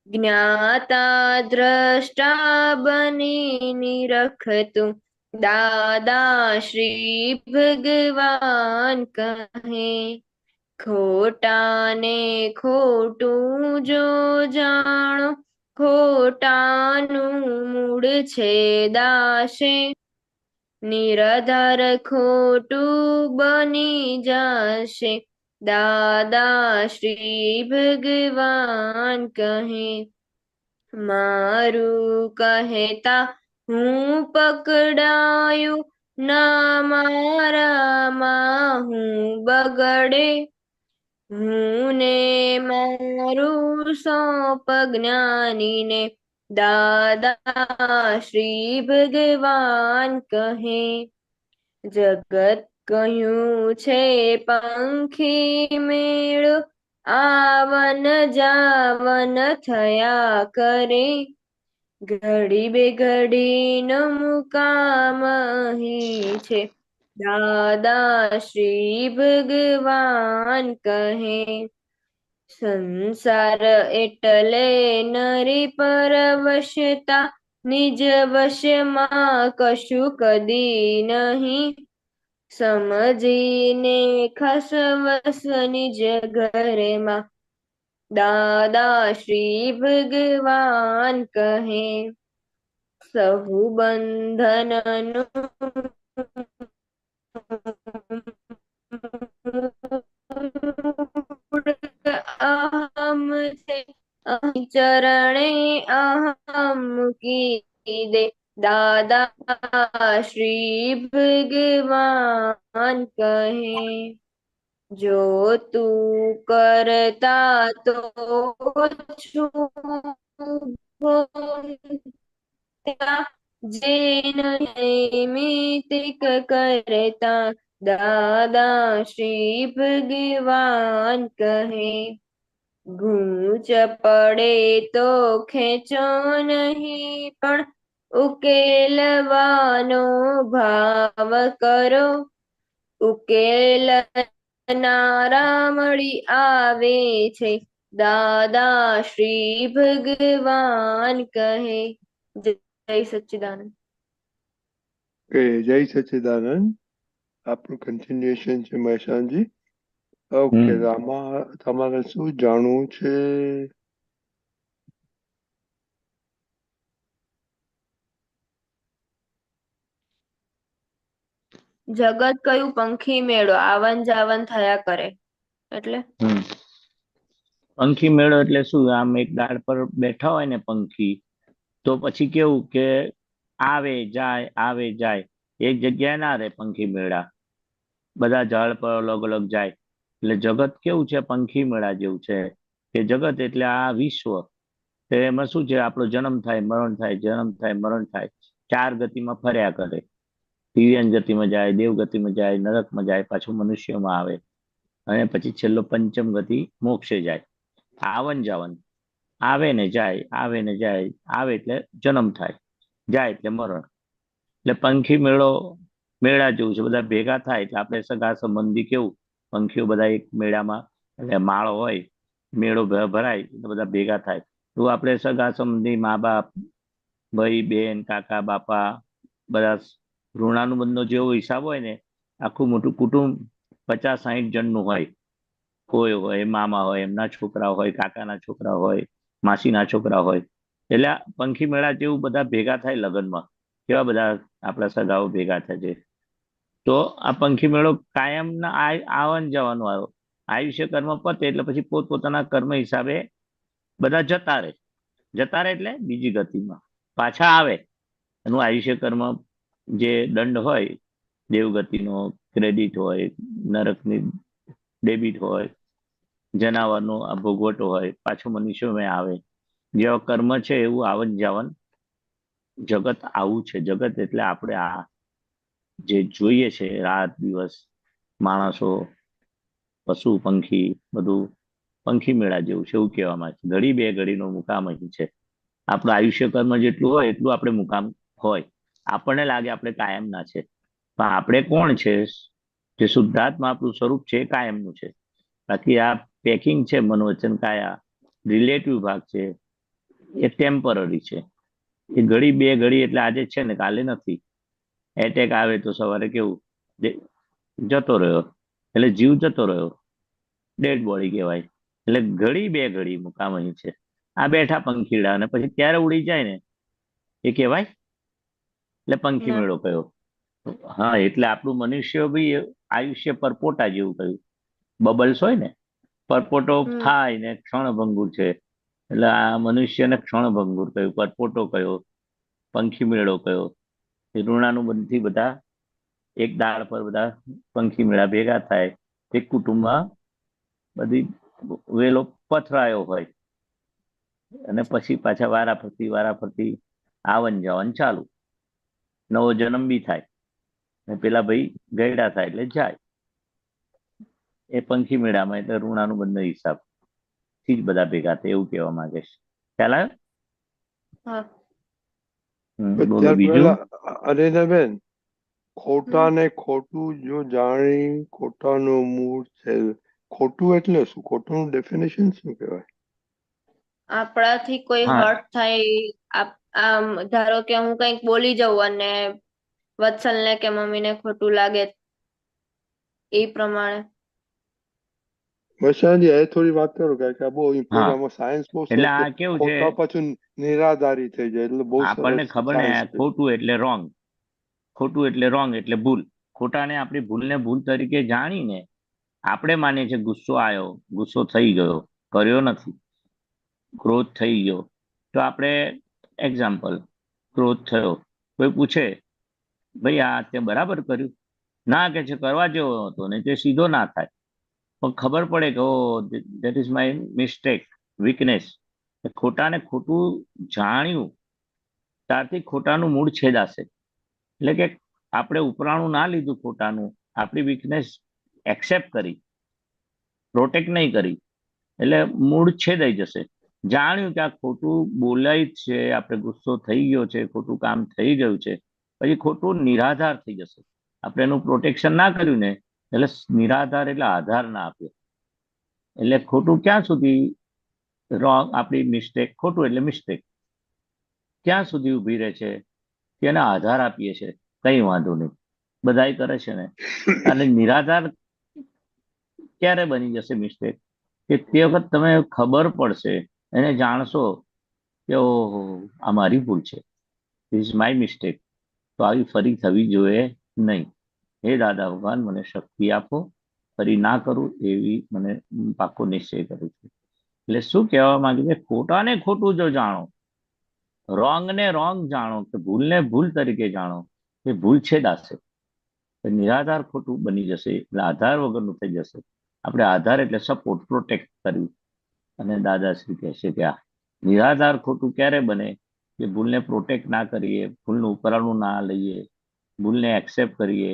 જ્ઞાતા દ્રષ્ટા બની નિરખતું દાદા શ્રી ભગવાન કહે. ખોટાને ખોટું જો જાણો, ખોટાનું મૂળ છે દાશે. નિરાધાર ખોટું બની જશે, દાદા શ્રી ભગવાન કહે. મારું કહેતા હું પકડાયું, ના મારામાં હું બગડે. હું ને મારું સોંપ જ્ઞાનીને, દાદા શ્રી ભગવાન કહે. જગત કહ્યું છે પંખી મેળો, આવન જાવન થયા કરે. ઘડી બે ઘડીનો મુકામ અહીં છે, દાદા શ્રી ભગવાન કહે. સંસાર એટલે નરી પરવશતા, નિજ વશમાં કશું કદી નહીં. સમજીને ખાસ વસ નિજ ઘરમાં, દાદા શ્રી ભગવાન કહે. સહુ બંધનનું અહમ છે, અહીં ચરણે અહમ મૂકી દે, દાદા શ્રી ભગવાન કહે. જો તું કરતા તો છું, જે નૈમિતિક કરતા, દાદા શ્રી ભગવાન કહે. ગૂંચ પડે તો ખેંચો નહીં, પણ ઉકેલવાનો ભાવ કરો. ઉકેલનારા મળી આવે છે, દાદા શ્રી ભગવાન કહે. જય સચ્ચિદાનંદ. કે જય સચ્ચિદાનંદ. આપણું કન્ટિન્યુએશન છે મહેશાનજી. ઓકે, આમાં તમારે શું જાણવું છે? જગત કયું પંખી મેળો આવન જાવન થયા કરે એટલે પંખી મેળો એટલે શું? આમ એક ડાળ પર બેઠા હોય ને પંખી, તો પછી કેવું કે આવે જાય, એક જગ્યાએ ના રહે પંખી મેળા, બધા ઝાડ પર અલગ અલગ જાય. એટલે જગત કેવું છે? પંખી મેળા જેવું છે. કે જગત એટલે આ વિશ્વ, તો એમાં શું છે? આપણો જન્મ થાય, મરણ થાય, જન્મ થાય, મરણ થાય, 4 ગતિમાં ફર્યા કરે. દિવ્યાન ગતિમાં જાય, દેવ ગતિમાં જાય, નરકમાં જાય, પાછું મનુષ્યમાં આવે, અને પછી છેલ્લો પંચમ ગતિ મોક્ષે જાય. આવન જાવન, આવે ને જાય, આવે ને જાય, આવે એટલે જન્મ થાય, જાય એટલે મરણ. એટલે પંખી મેળો મેળા જેવું છે. બધા ભેગા થાય એટલે આપણે સગા સંબંધી કેવું, પંખીઓ બધા એક મેળામાં, એટલે માળો હોય, મેળો ભરાય એટલે બધા ભેગા થાય. તો આપણે સગા સંબંધી, મા બાપ, ભાઈ બેન, કાકા બાપા, બધા ઋણાનુબંધનો જેવો હિસાબ હોય ને, આખું મોટું કુટુંબ 50-60 જણનું હોય. કોઈ હોય, મામા હોય, એમના છોકરા હોય, કાકાના છોકરા હોય, માસીના છોકરા હોય. એટલે આ પંખી મેળા જેવું બધા ભેગા થાય લગ્નમાં, કેવા બધા આપણા સગાઓ ભેગા થાય છે. તો આ પંખી મેળો કાયમના આવન જવાનું આવ્યો. આયુષ્ય કર્મ પતે એટલે પછી પોતપોતાના કર્મ હિસાબે બધા જતા રહે એટલે બીજી ગતિમાં પાછા આવે. એનું આયુષ્ય કર્મ જે દંડ હોય, દેવગતિનો ક્રેડિટ હોય, નરકની ડેબિટ હોય, જનાવરનો આ ભોગવટો હોય, પાછું મનુષ્યમાં આવે. જેવા કર્મ છે એવું આવન જાવન જગત આવું છે. જગત એટલે આપણે આ જે જોઈએ છે, રાત દિવસ, માણસો, પશુ પંખી, બધું પંખી મેળા જેવું છે એવું કહેવામાં છે. ઘડી બે ઘડીનો મુકામ અહીં છે. આપણું આયુષ્ય કર્મ જેટલું હોય એટલું આપણે મુકામ હોય. આપણને લાગે આપણે કાયમના છે, પણ આપણે કોણ છે? જે શુદ્ધાત્મા આપણું સ્વરૂપ છે એ કાયમનું છે. બાકી આ પેકિંગ છે, મનોવચન કાયા, રિલેટિવ ભાગ છે, એ ટેમ્પરરી છે. એ ઘડી બે ઘડી એટલે આજે છે ને કાલે નથી. એટેક આવે તો સવારે કેવું જતો રહ્યો, એટલે જીવ જતો રહ્યો, ડેડ બોડી કહેવાય. એટલે ઘડી બે ઘડી મુકામ અહીં છે. આ બેઠા પંખીડા, અને પછી ક્યારે ઉડી જાય ને એ કહેવાય. એટલે પંખી મેળો કયો. હા, એટલે આપણું મનુષ્ય બી આયુષ્ય પરપોટા જેવું કહ્યું. બબલ્સ હોય ને, પરપોટો થાય ને ક્ષણભંગુર છે. એટલે આ મનુષ્યને ક્ષણભંગુર કહ્યું, પરપોટો કયો, પંખી મેળો કયો. એ ઋણાનુબંધથી બધા એક દાળ પર બધા પંખી મેળા ભેગા થાય. એક કુટુંબમાં બધી વેલો પથરાયો હોય, અને પછી પાછા વારાફરતી આવન જાવન ચાલુ. નવો જન્મ બી થાય, ને પેલા ભાઈ ગયડા થાય એટલે જાય. એ પંખી મેળામાં એટલે ઋણાનુબંધનો હિસાબ થી જ બધા ભેગા થાય એવું કહેવા માંગે છે. ખ્યાલ આવ્યો? બોલો બીજું. અરેનાબેન, ખોટા ને ખોટું જો જાણી ખોટાનું મૂળ છે. ખોટું એટલે શું? ખોટું ડેફિનેશન શું કહેવાય? આપણાથી કોઈ હર્ટ થાય, આમ ધારો કે હું કંઈક બોલી જાઉં અને વત્સલને કે મમ્મીને ખોટું લાગે, એ પ્રમાણે. મશાનજી એ થોડી વાત કરો, કારણ કે આ બહુ ઇમ્પોર્ટન્ટ, સાયન્સ બહુ એટલે સરસ. આ કેવું છે, ખોટા પછી નિરાધારી થઈ જાય, એટલે બહુ આપણને સરસ ખબર ને ખોટું એટલે રોંગ, ખોટું એટલે રોંગ એટલે ભૂલ. ખોટાને આપણી ભૂલને ભૂલ તરીકે જાણીને આપણે માનીએ છીએ ગુસ્સો આવ્યો, ગુસ્સો થઈ ગયો, કર્યો નથી, ક્રોધ થઈ ગયો. તો આપણે એક્ઝામ્પલ, ક્રોધ થયો, કોઈ પૂછે ભાઈ આ તે બરાબર કર્યું? ના કે છે કરવા જેવો હતો ને તે સીધો ના થાય. પણ ખબર પડે કે oh that is my mistake, weakness. ખોટાને ખોટું જાણ્યું ત્યારથી ખોટાનું મૂળ છેદાશે. એટલે કે આપણે ઉપરાણું ના લીધું ખોટાનું, આપણી વીકનેસ એક્સેપ્ટ કરી, પ્રોટેક્ટ નહીં કરી, એટલે મૂળ છેદાઈ જશે. જાણ્યું કે આ ખોટું બોલાય જ છે, આપણે ગુસ્સો થઈ ગયો છે, ખોટું કામ થઈ ગયું છે, પછી ખોટું નિરાધાર થઈ જશે. આપણે એનું પ્રોટેક્શન ના કર્યું ને એટલે નિરાધાર એટલે આધાર ના આપ્યો. એટલે ખોટું ક્યાં સુધી રોંગ, આપણી મિસ્ટેક, ખોટું એટલે મિસ્ટેક ક્યાં સુધી ઉભી રહે છે કે એને આધાર આપીએ છે, કઈ વાંધો નહીં, બધાય કરે છે ને. અને નિરાધાર ક્યારે બની જશે મિસ્ટેક? કે તે વખત તમે ખબર પડશે, એને જાણશો કે ઓહો આ મારી ભૂલ છે, ધીસ માય મિસ્ટેક, તો આવી ફરી થવી જોઈએ નહીં. હે દાદા ભગવાન મને શક્તિ આપો, ફરી ના કરું એવી મને પાકો નિશ્ચય કરું છું. એટલે શું કહેવા માંગે છે? ખોટાને ખોટું જો જાણો, રોંગ ને રોંગ જાણો, કે ભૂલને ભૂલ તરીકે જાણો, એ ભૂલ છેદાશે. નિરાધાર ખોટું બની જશે, એટલે આધાર વગરનું થઈ જશે. આપણે આધાર એટલે સપોર્ટ, પ્રોટેક્ટ કર્યું. અને દાદાશ્રી કહે છે કે આ નિરાધાર ખોટું ક્યારે બને? કે ભૂલને પ્રોટેક્ટ ના કરીએ, ભૂલનું ઉપરાણું ના લઈએ, ભૂલને એક્સેપ્ટ કરીએ,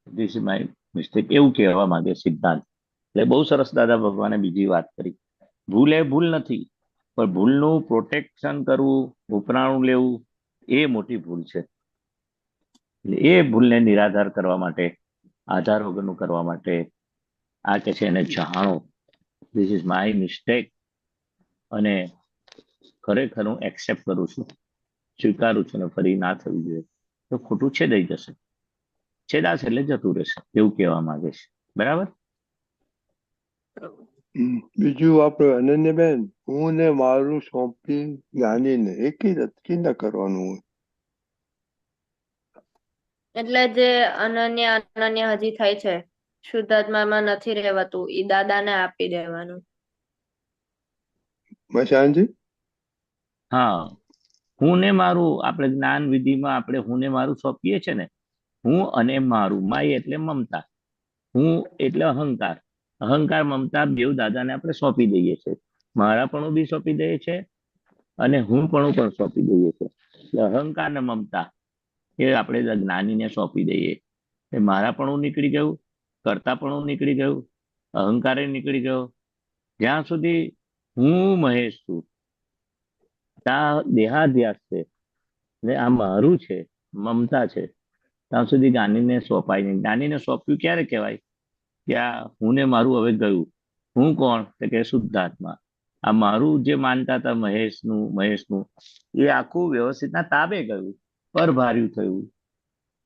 ધીસ ઇઝ માય મિસ્ટેક, એવું કહેવા માંગે સિદ્ધાંત. એટલે બહુ સરસ દાદા ભગવાને બીજી વાત કરી. ભૂલ એ ભૂલ નથી, પણ ભૂલનું પ્રોટેક્શન કરવું, ઉપરાણું લેવું, એ મોટી ભૂલ છે. એટલે એ ભૂલને નિરાધાર કરવા માટે, આધાર વગરનું કરવા માટે આ કે છે એને જાણો, ધીસ ઇઝ માય મિસ્ટેક, અને ખરેખર હું એક્સેપ્ટ કરું છું, સ્વીકારું છું, ને ફરી ના થવી જોઈએ. તો ખોટું છેદાઈ જશે, છેદાશે એટલે જતું રહેશે, એવું કહેવા માંગે છે. બરાબર. બીજું આપણે અનન્યાબેન, હું ને મારું સોંપી જ્ઞાનીને એ કઈ ના કરવાનું હોય? એટલે જે અનન્ય હજી થાય છે, શુદ્ધાત્મામાં નથી રહેવાતું, એ દાદાને આપી દેવાનું. મશાનજી? હા, હું ને મારું, આપણે જ્ઞાન વિધિમાં આપણે હું ને મારું સોંપીએ છે ને, હું અને મારું, માય એટલે મમતા, હું એટલે અહંકાર, અહંકાર મમતા બેવ દાદાને આપણે સોંપી દઈએ છીએ. મારાપણું બી સોંપી દઈએ છે, અને હું પણ સોંપી દઈએ છે. એટલે અહંકાર ને મમતા એ આપણે જ્ઞાનીને સોંપી દઈએ. એ મારાપણું નીકળી ગયું, કર્તાપણું નીકળી ગયું, અહંકારે નીકળી ગયો. જ્યાં સુધી હું મહેશ છું, ત્યાં દેહાધ્યાસ છે, ને આ મારું છે, મમતા છે, ત્યાં સુધી જ્ઞાનીને સોંપાય નહીં. જ્ઞાનીને સોંપ્યું ક્યારે કહેવાય? કે આ હું ને મારું હવે ગયું. હું કોણ? તો કે શુદ્ધાત્મા. આ મારું જે માનતા હતા મહેશનું, એ આખું વ્યવસ્થિતના તાબે ગયું, પરભાર્યું થયું,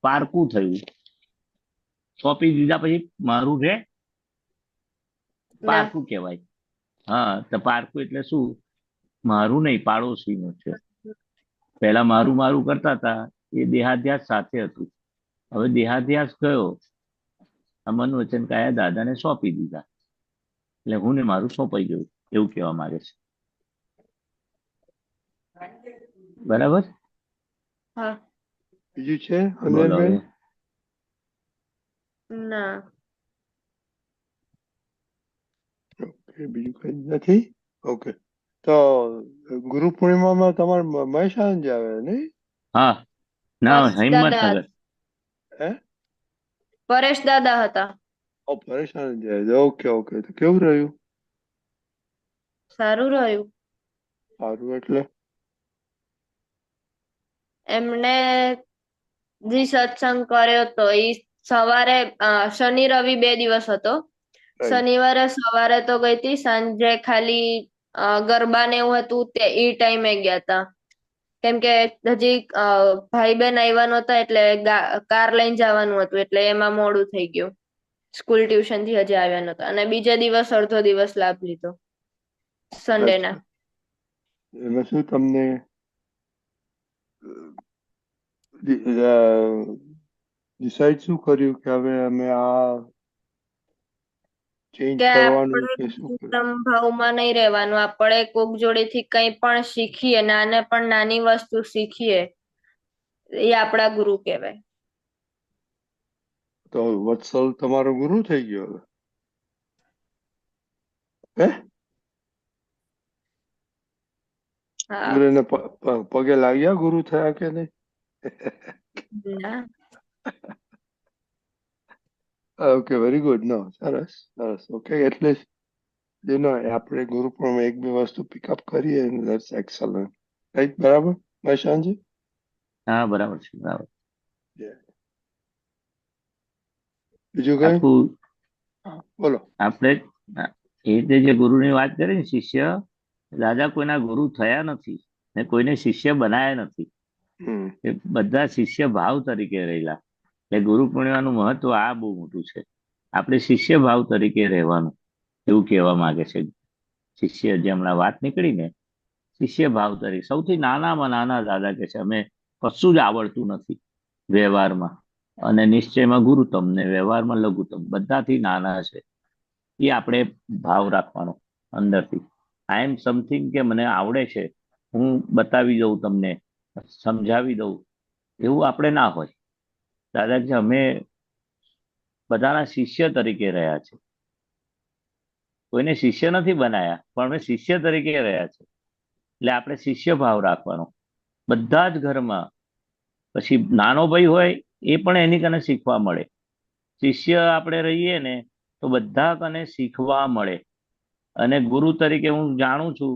પારકું થયું. સોંપી દીધા પછી મારું રે, પારકું કહેવાય. હા, તો પારકું એટલે શું? મારું નહીં, પાડોશીનું છે. પહેલા મારું મારું કરતા હતા, એ દેહાધ્યાસ સાથે હતું. હવે દેહાધ્યાસ ગયો, આ મન વચન કાયા દાદાને સોંપી દીધા, એટલે હું ને મારું સોંપાઈ ગયું, એવું કહેવા માંગે છે. બરાબર. હા. બીજું છે બોલો અનન્યાબેન? હવે. ના. ઓકે, બીજું કઈ નથી. ઓકે, તો ગુરુ પૂર્ણિમામાં તમારે મહેશાનજી આવે નહીં? હા, ના, દાદા હિંમતનગર. હે? પરેશ દાદા હતા. ઓ, પરેશાનજી આવે. ઓકે ઓકે, તો કેવું રહ્યું? સારું રહ્યું. સારું એટલે? એમને જે સત્સંગ કર્યો તો એ સવારે શનિ રવિ 2 દિવસ હતો. શનિવારે સવારે તો ગઈ હતી, સાંજે ખાલી ગરબા ને એવું હતું તે એ ટાઈમે ગયા હતા. કેમ કે હજી ભાઈ બહેન આવ્યા નહોતા, એટલે કાર લઈને જવાનું હતું, એટલે એમાં મોડું થઈ ગયું. સ્કૂલ ટ્યુશન થી હજી આવ્યા નહોતા, અને બીજા દિવસ અડધો દિવસ લાભ લીધો સન્ડે ના. એમાં શું તમને ડિસાઈડ શું કર્યું કે હવે અમે આ ચેન્જ કે કરવાનું કે શું કર્યું? આપણે ભાવમાં નહીં રહેવાનું, આપણે કોક જોડેથી કંઈ પણ શીખીએ, નાને પણ નાની વસ્તુ શીખીએ, એ આપણા ગુરુ કહેવાય. તો વત્સલ તમારો ગુરુ થઈ ગયો હવે? હે? હા. ગુરુને પગે લાગ્યા, ગુરુ થયા કે નહીં? ના. Okay, very good. નો, સરસ સરસ. ઓકે, એટલે આપણે ગુરુ પણ એક બે વસ્તુ પિકઅપ કરીએ, ધેટ્સ એક્સલન્ટ. રાઈટ? બરાબર મહેશાનજી? હા, બરાબર છે, બરાબર. બીજું કઈ? આખું બોલો. આપણે એ રીતે જે ગુરુની વાત કરી ને, શિષ્ય, દાદા કોઈના ગુરુ થયા નથી ને કોઈને શિષ્ય બનાયા નથી. હમ એ બધા શિષ્ય ભાવ તરીકે રહેલા. એટલે ગુરુ પૂર્ણિમાનું મહત્વ આ બહુ મોટું છે. આપણે શિષ્ય ભાવ તરીકે રહેવાનું, એવું કહેવા માંગે છે શિષ્ય. જે હમણાં વાત નીકળી ને, શિષ્ય ભાવ તરીકે સૌથી નાનામાં નાના દાદા કે છે અમે કશું જ આવડતું નથી વ્યવહારમાં, અને નિશ્ચયમાં ગુરુતમ ને વ્યવહારમાં લઘુત્તમ, બધાથી નાના છે. એ આપણે ભાવ રાખવાનો અંદરથી. આઈ એમ સમથિંગ, કે મને આવડે છે, હું બતાવી દઉં તમને, સમજાવી દઉં, એવું આપણે ના હોય. દાદાજી અમે બધાના શિષ્ય તરીકે રહ્યા છે. કોઈને શિષ્ય નથી બનાયા, પણ અમે શિષ્ય તરીકે રહ્યા છે. એટલે આપણે શિષ્ય ભાવ રાખવાનો બધા જ ઘરમાં. પછી નાનો ભાઈ હોય એ પણ એની કને શીખવા મળે. શિષ્ય આપણે રહીએ ને તો બધા કને શીખવા મળે. અને ગુરુ તરીકે હું જાણું છું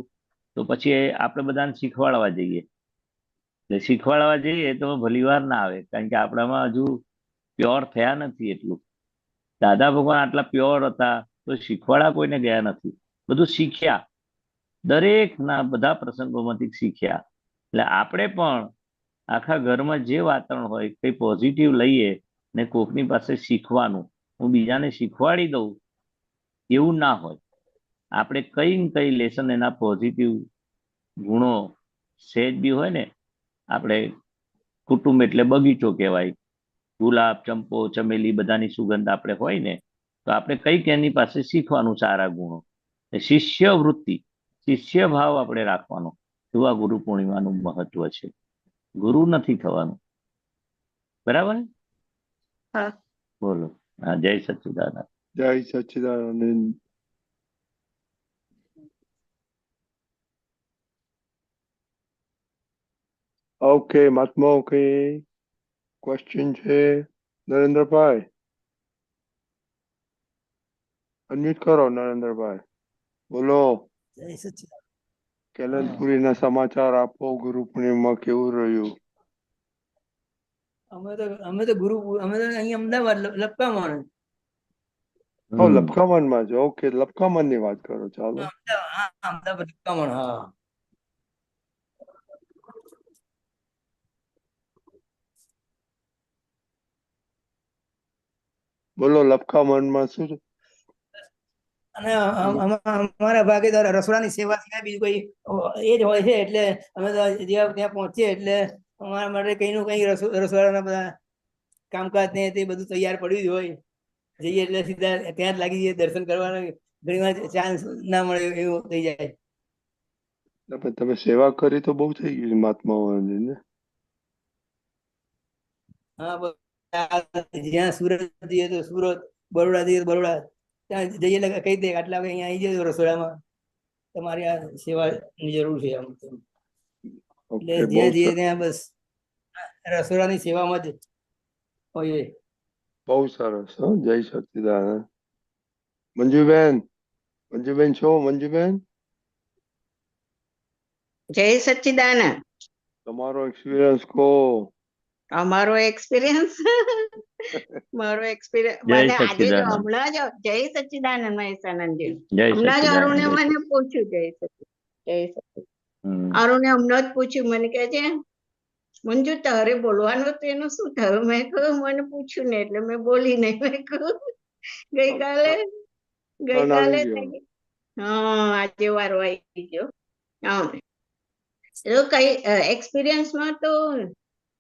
તો પછી આપણે બધાને શીખવાડવા જઈએ. એટલે શીખવાડવા જઈએ તો ભલી વાર ના આવે, કારણ કે આપણામાં હજુ પ્યોર થયા નથી એટલું. દાદા ભગવાન આટલા પ્યોર હતા તો શીખવાડા કોઈને ગયા નથી, બધું શીખ્યા, દરેકના બધા પ્રસંગોમાંથી શીખ્યા. એટલે આપણે પણ આખા ઘરમાં જે વાતાવરણ હોય કઈ પોઝિટિવ લઈએ ને કોકની પાસે શીખવાનું, હું બીજાને શીખવાડી દઉં, એવું ના હોય. આપણે કઈ ને કઈ લેસન એના પોઝિટિવ ગુણો સહેજ બી હોય ને, આપણે કુટુંબ એટલે બગીચો કહેવાય, ગુલાબ, ચંપો, ચમેલી બધાની સુગંધ આપણે હોય ને, તો આપણે કઈક એની પાસે શીખવાનું સારા ગુણો. શિષ્ય વૃત્તિ, શિષ્ય ભાવ આપણે રાખવાનો. એવું આ ગુરુ પૂર્ણિમાનું મહત્વ છે. ગુરુ નથી થવાનું. બરાબર? હા. બોલો. હા, જય સચ્ચિદાનંદ. જય સચ્ચિદાનંદ. ઓકે મહાત્મા, ઓકે ક્વેશ્ચન છે નરેન્દ્રભાઈ? અનમ્યુટ કરો નરેન્દ્રભાઈ, બોલો. જય સચ્ચિદાનંદ. કેલનપુરીના સમાચાર આપો, ગુરુ પૂર્ણિમા કેવું રહ્યું? અમે તો ગુરુ અમે તો અહીં અમદાવાદ લપકામાં. લપકામનમાં છો? ઓકે, લપકામન ની વાત કરો, ચાલો. અમદાવાદ લપકામણ. હા, બોલો, લપકામનમાં શું છે? અને અમારા ભાગીદાર રસોડાની સેવા સિવાય બીજું કોઈ એ જ હોય છે. એટલે અમે તો ત્યાં પહોંચીએ એટલે અમારા માટે કઈ નું કઈ રસોડાના બધા કામકાજ ને તે બધું તૈયાર પડ્યું જ હોય. જઈએ એટલે સીધા ત્યાં જ લાગી જઈએ દર્શન કરવાનો. ઘણી વાર ચાન્સ ના મળે એવું થઈ જાય. તમે સેવા કરી તો બહુ થઈ ગઈ મહાત્માઓની ને. હા, જ્યાં સુરત જઈએ તો સુરત, બરોડા જઈએ તો બરોડા, ત્યાં જઈએ એટલે કહી દે આટલા વાગે અહીંયા આવી જજો રસોડામાં, તમારી આ સેવાની જરૂર છે. આમ તો એટલે જ્યાં જઈએ ત્યાં બસ રસોડાની સેવામાં જ હોઈએ. બહુ સરસ. જય સચ્ચિદાનંદ. મંજુબેન, મંજુબેન છો? મંજુબેન, જય સચ્ચિદાનંદ. તમારો એક્સપિરિયન્સ કહો. અમારો એક્સપિરિયન્સ મારો એક્સપિરિયન્સ મને આજે જ હમણાં જ જય સચ્ચિદાનંદ મહેશાનંદજી, હમણાં જ અરુણે મને પૂછ્યું, જય સચ્ચિદાનંદ, અરુણે હમણાં જ પૂછ્યું, મને કહે છે મંજુ તારે બોલવાનું તો એનું શું થયું? મેં કહ્યું મને પૂછ્યું ને એટલે મેં બોલી નહીં. મેં કહ્યું ગઈકાલે હા આજે વારો આવી ગયો. હા, કઈ એક્સપિરિયન્સમાં તો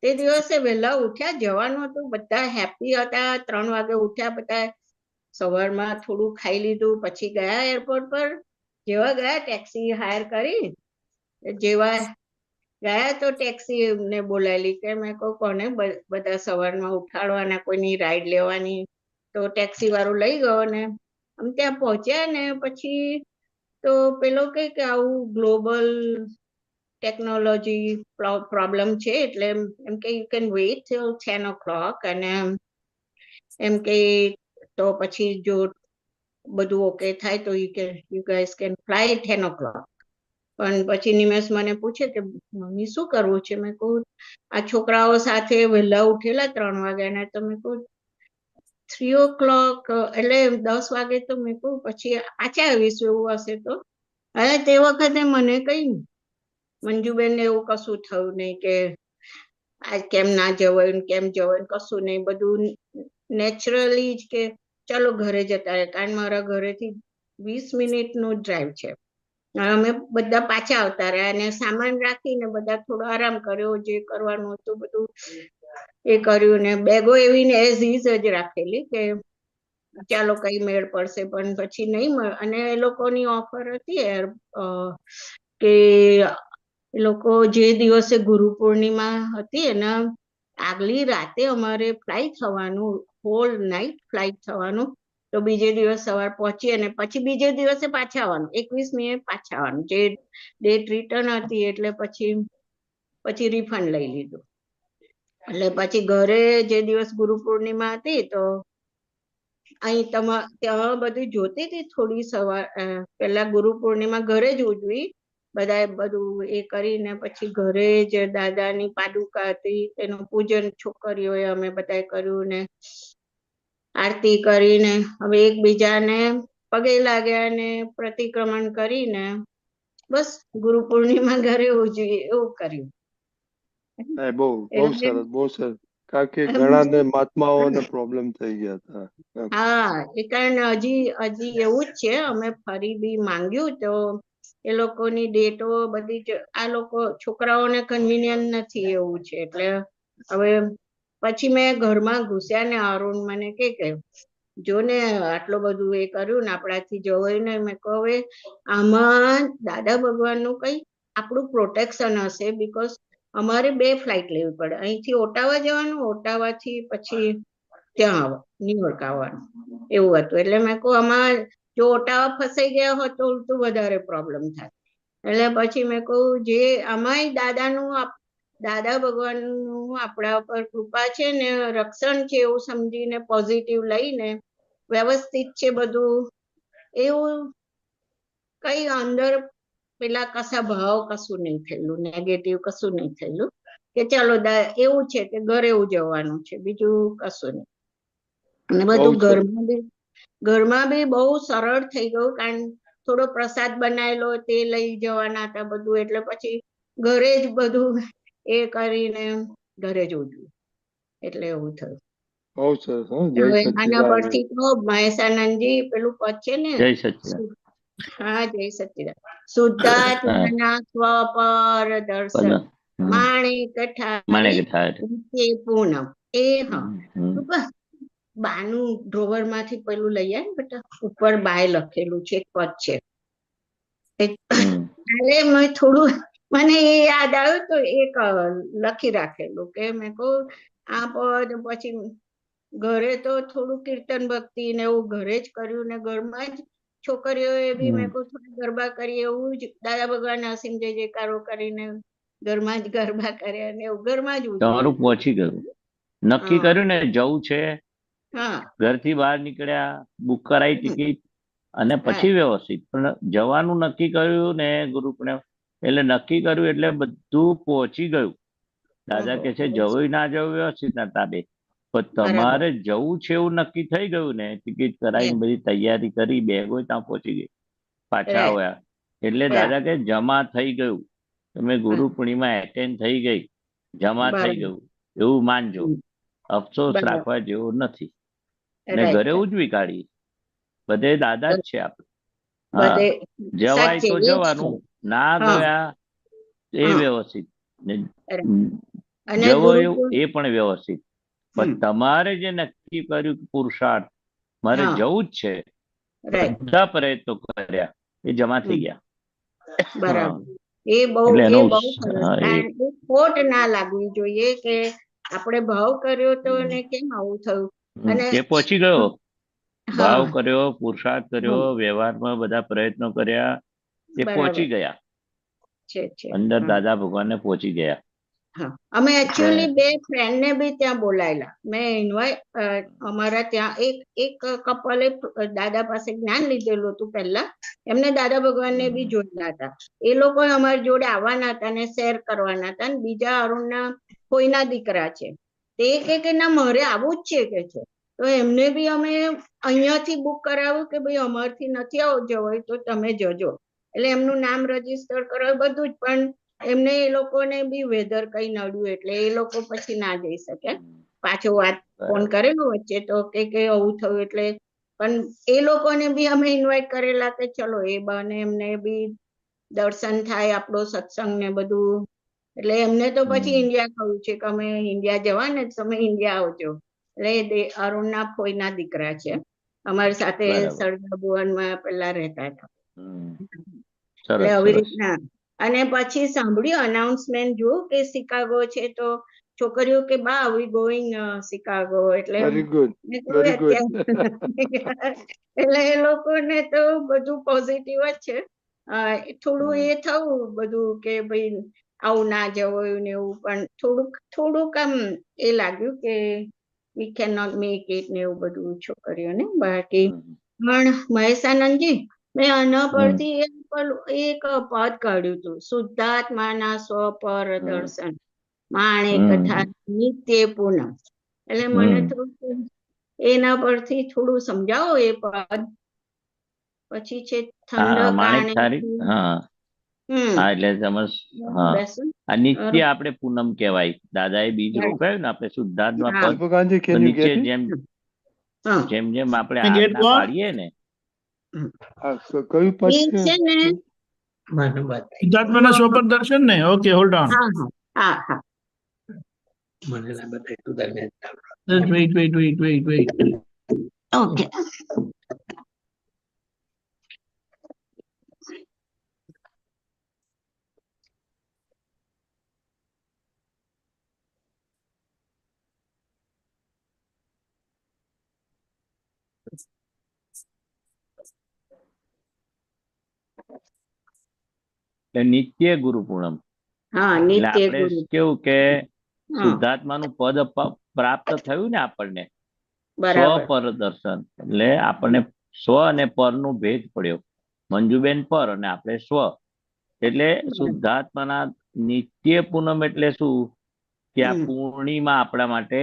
તે દિવસે વહેલા ઉઠ્યા, જવાનું હતું, બધા હેપી હતા. 3 વાગે ઉઠ્યા બધા, સવારમાં થોડું ખાઈ લીધું, પછી ગયા એરપોર્ટ પર. જેવા ગયા ટેક્સી હાયર કરી, જેવા ગયા તો ટેક્સી ને બોલાયેલી કે મેં કહું કોને બધા સવારમાં ઉઠાડવાના, કોઈની રાઈડ લેવાની. તો ટેક્સી વાળો લઈ ગયો ને આમ ત્યાં પહોંચ્યા ને પછી તો પેલો કે આવું ગ્લોબલ ટેકનોલોજી પ્રોબ્લેમ છે એટલે એમ કે you can weight till 10 o'clock, અને એમ કે તો પછી જો બધું ઓકે થાય તો you guys can fly 10 o'clock. પણ પછી નિમેશ મને પૂછે કે મમ્મી શું કરવું છે? મેં કહું આ છોકરાઓ સાથે વહેલા ઉઠેલા 3 વાગ્યાના, તો મેં કહું 3 o'clock એટલે 10 વાગે તો મેં કહું પછી પાછા આવીશું એવું હશે તો. હવે તે વખતે મને કઈ મંજુબેન એવું કશું થયું નહીં કે આજ કેમ ના જવાયું કેમ જવાયું કશું નહીં, બધું નેચરલી જ કે ચાલો ઘરે જતા રહે, કારણ મારા ઘરેથી 20 મિનિટનો ડ્રાઈવ છે. અમે બધા પાછા આવતા રહ્યા અને સામાન રાખીને બધા થોડો આરામ કર્યો, જે કરવાનું હતું બધું એ કર્યું ને બેગો એવી ને એઝ ઇઝ જ રાખેલી કે ચાલો કઈ મેળ પડશે, પણ પછી નહીં મળે. અને એ લોકોની ઓફર હતી કે એ લોકો જે દિવસે ગુરુ પૂર્ણિમા હતી એના આગલી રાતે અમારે ફ્લાઇટ થવાનું, હોલ નાઇટ ફ્લાઇટ થવાનું, તો બીજે દિવસ સવાર પહોંચી અને પછી બીજે દિવસે પાછા આવવાનું, 21મીએ પાછા આવવાનું, જે ડેટ રિટર્ન હતી એટલે પછી રિફંડ લઈ લીધું. એટલે પછી ઘરે જે દિવસ ગુરુ પૂર્ણિમા હતી તો અહીં ત્યાં બધું જોતી હતી થોડી સવાર પહેલા ગુરુ પૂર્ણિમા ઘરે જ ઉજવી, બધાએ બધું એ કરીને પછી ઘરે જ દાદાની પાદુકા હતી એનું પૂજન છોકરીઓએ અમે બધાએ કર્યું ને આરતી કરીને હવે એકબીજાને પગે લાગ્યા ને પ્રતિક્રમણ કરીને બસ ગુરુ પૂર્ણિમા ઘરે ઉજવી એવું કર્યું. બહુ સરસ કારણ કે ઘણા મહાત્માઓને પ્રોબ્લેમ થઈ ગયા હતા. હા, એ કારણે હજી એવું જ છે. અમે ફરી બી માંગ્યું તો એ લોકોની ડેટો બધી જ આ લોકો છોકરાઓને કન્વિનિયન્ટ નથી એવું છે. એટલે હવે પછી મેં ઘરમાં ઘૂસ્યા ને અરુણ મને કે જો ને આટલું બધું એ કર્યું ને આપણાથી જવાય ને, મેં કહું હવે આમાં દાદા ભગવાનનું કઈ આપણું પ્રોટેક્શન હશે, બીકોઝ અમારે 2 ફ્લાઇટ લેવી પડે, અહીંથી ઓટાવા જવાનું, ઓટાવાથી પછી ત્યાં ન્યુયોર્ક આવવાનું એવું હતું. એટલે મેં કહું આમાં જો ઓટાવા ફસાઈ ગયા હોત તો ઉલટું વધારે પ્રોબ્લેમ થાય. એટલે પછી મેં કહું જે આમાંય દાદા ભગવાનનું આપણા પર કૃપા છે ને રક્ષણ છે એવું સમજીને પોઝિટિવ લઈને વ્યવસ્થિત છે બધું, એવું કઈ અંદર પેલા કશા ભાવ કશું નહીં થયેલું, નેગેટિવ કશું નહીં થયેલું કે ચાલો એવું છે કે ઘરે ઉજવવાનું છે, બીજું કશું નહીં. અને બધું ઘરમાં બી બહુ સરળ થઈ ગયું, કારણ થોડો પ્રસાદ બનાવેલો તે લઈ જવાના હતા બધું, એટલે પછી ઘરે જ બધું એ કરીને ઘરે જ ઉજવ્યું, એટલે એવું થયું. બહુ સરસ. આના પરથી તો મહેશાનંદજી પેલું પદ છે ને, જય સચ્ચિદાનંદ. હા જય સચ્ચિદાનંદ. શુદ્ધાત્માના સ્વપર દર્શન માણેક ઠારે પૂનમ એ બાનું ડ્રોવર માંથી પેલું લઈ આવે ને બેટા, ઉપર બાય લખેલું છે એક પદ છે, એટલે મેં થોડું મને એ યાદ આવ્યું તો એક લખી રાખેલું કે મેં કહું આ પદ પછી ઘરે તો થોડું કીર્તન ભક્તિ ને એવું ઘરે જ કર્યું ને ઘરમાં જ છોકરીઓએ બી મેં કહું થોડા ગરબા કરી એવું જ દાદા ભગવાન અસીમ જય જયકારો કરીને ઘરમાં જ ગરબા કર્યા ને એવું ઘરમાં જ તમારું પહોંચી ગયું, નક્કી કર્યું ને જવું છે, ઘરથી બહાર નીકળ્યા, બુક કરાઈ ટિકિટ અને પછી વ્યવસ્થિત પણ જવાનું નક્કી કર્યું ને ગ્રુપને, એટલે નક્કી કર્યું એટલે બધું પહોંચી ગયું. દાદા કે છે જવું ના જવું વ્યવસ્થિત ના તાબે, પણ તમારે જવું છે એવું નક્કી થઈ ગયું ને, ટિકિટ કરાવીને બધી તૈયારી કરી, બેગો ત્યાં પહોંચી ગઈ, પાછા આવ્યા એટલે દાદા કે જમા થઈ ગયું, તમે ગુરુ પૂર્ણિમા એટેન્ડ થઈ ગઈ, જમા થઈ ગયું એવું માનજો, અફસોસ રાખવા જેવો નથી. ને ઘરે ઉજવી કાઢી, બધે દાદા જ છે આપણે. જવાય તો જવાનું, ના ગયા એ વ્યવસ્થિત, જવાયું એ પણ વ્યવસ્થિત, પણ તમારે જે નક્કી કર્યું પુરુષાર્થ મારે જવું જ છે, બધા પ્રયત્નો કર્યા એ જમા થઈ ગયા. બરાબર, એ બહુ ખોટ ના લાગવી જોઈએ કે આપણે ભાવ કર્યો તો ને કેમ આવું થયું. અને એ પહોંચી ગયો, ભાવ કર્યો, પુરુષાર્થ કર્યો, વ્યવહારમાં બધા પ્રયત્નો કર્યા, એ પહોંચી ગયા અંદર, દાદા ભગવાનને પહોંચી ગયા. અમે એકચ્યુઅલી 2 ફ્રેન્ડ ને બી ત્યાં બોલાયેલા, મેં ઇન્વાઇટ અમારા ત્યાં એક કપલે દાદા પાસે જ્ઞાન લીધેલું હતું પહેલા, એમને દાદા ભગવાનને બી જોયેલા હતા, એ લોકો અમારી જોડે આવવાના હતા ને શેર કરવાના હતા, ને બીજા અરુણના કોઈના દીકરા છે તે કે ના મારે આવું જ છે કે છે, તો એમને બી અમે અહીંયાથી બુક કરાવ્યું કે ભાઈ અમારથી નથી જવાય તો તમે જજો, એટલે એમનું નામ રજીસ્ટર કરાવ્યું બધું જ, પણ એમને એ લોકોને બી વેધર કઈ નડ્યું એટલે એ લોકો પછી ના જઈ શકે. પાછો વાત ફોન કરેલો વચ્ચે તો કે આવું થયું એટલે, પણ એ લોકોને બી અમે ઇન્વાઇટ કરેલા કે ચલો એ બહાને એમને બી દર્શન થાય, આપણો સત્સંગ ને બધું, એટલે એમને તો પછી ઇન્ડિયા કહ્યું છે કે અમે ઇન્ડિયા જવાના તમે ઇન્ડિયા આવજો. એટલે અરુણના ફોઈના દીકરા છે, અમારી સાથે સરદાર ભુવનમાં પેલા રહેતા હતા. એટલે આવી રીતના. અને પછી સાંભળ્યું અનાઉન્સમેન્ટ જોયું કે શિકાગો છે તો છોકરીઓ કે બા વી ગોઈંગ શિકાગો, એટલે વેરી ગુડ, વેરી ગુડ. એટલે એ લોકોને તો બધું પોઝિટિવ જ છે. થોડું એ થયું બધું કે ભાઈ આવું ના જવાયું ને એવું, પણ થોડુંક આમ એ લાગ્યું કે we can not make it ને એવું બધું છોકરીઓને. બાકી પણ મહેશાનંદજી મેં આના પરથી એક પદ કાઢ્યું હતું, શુદ્ધાત્માના સ્વપર દર્શન માણે કથા નિત્ય પૂનમ. એટલે મને થોડું એના પરથી થોડું સમજાવો એ પદ. પછી છે ઠંડક એટલે સમજ. આ નિત્ય આપણે પૂનમ કહેવાય. દાદાએ બીજ રોપાયું ને આપણે શુદ્ધાત્મા પદ, નીચે જેમ જેમ જેમ આપણે આજ્ઞા પાડીએ ને કયું પદ છે ને શુદ્ધાત્માના સ્વપર દર્શન ને. Okay, hold on. હા હા, wait. ઓકે. નિત્ય ગુરુ પૂનમ. એટલે આપણે કેવું કે શુદ્ધાત્માનું પદ પ્રાપ્ત થયું ને આપણને, સ્વ પર દર્શન, એટલે આપણને સ્વ અને પર નું ભેદ પડ્યો. મંજુબેન પર અને આપણે સ્વ, એટલે શુદ્ધાત્માના નિત્ય પૂનમ એટલે શું કે આ પૂર્ણિમા આપણા માટે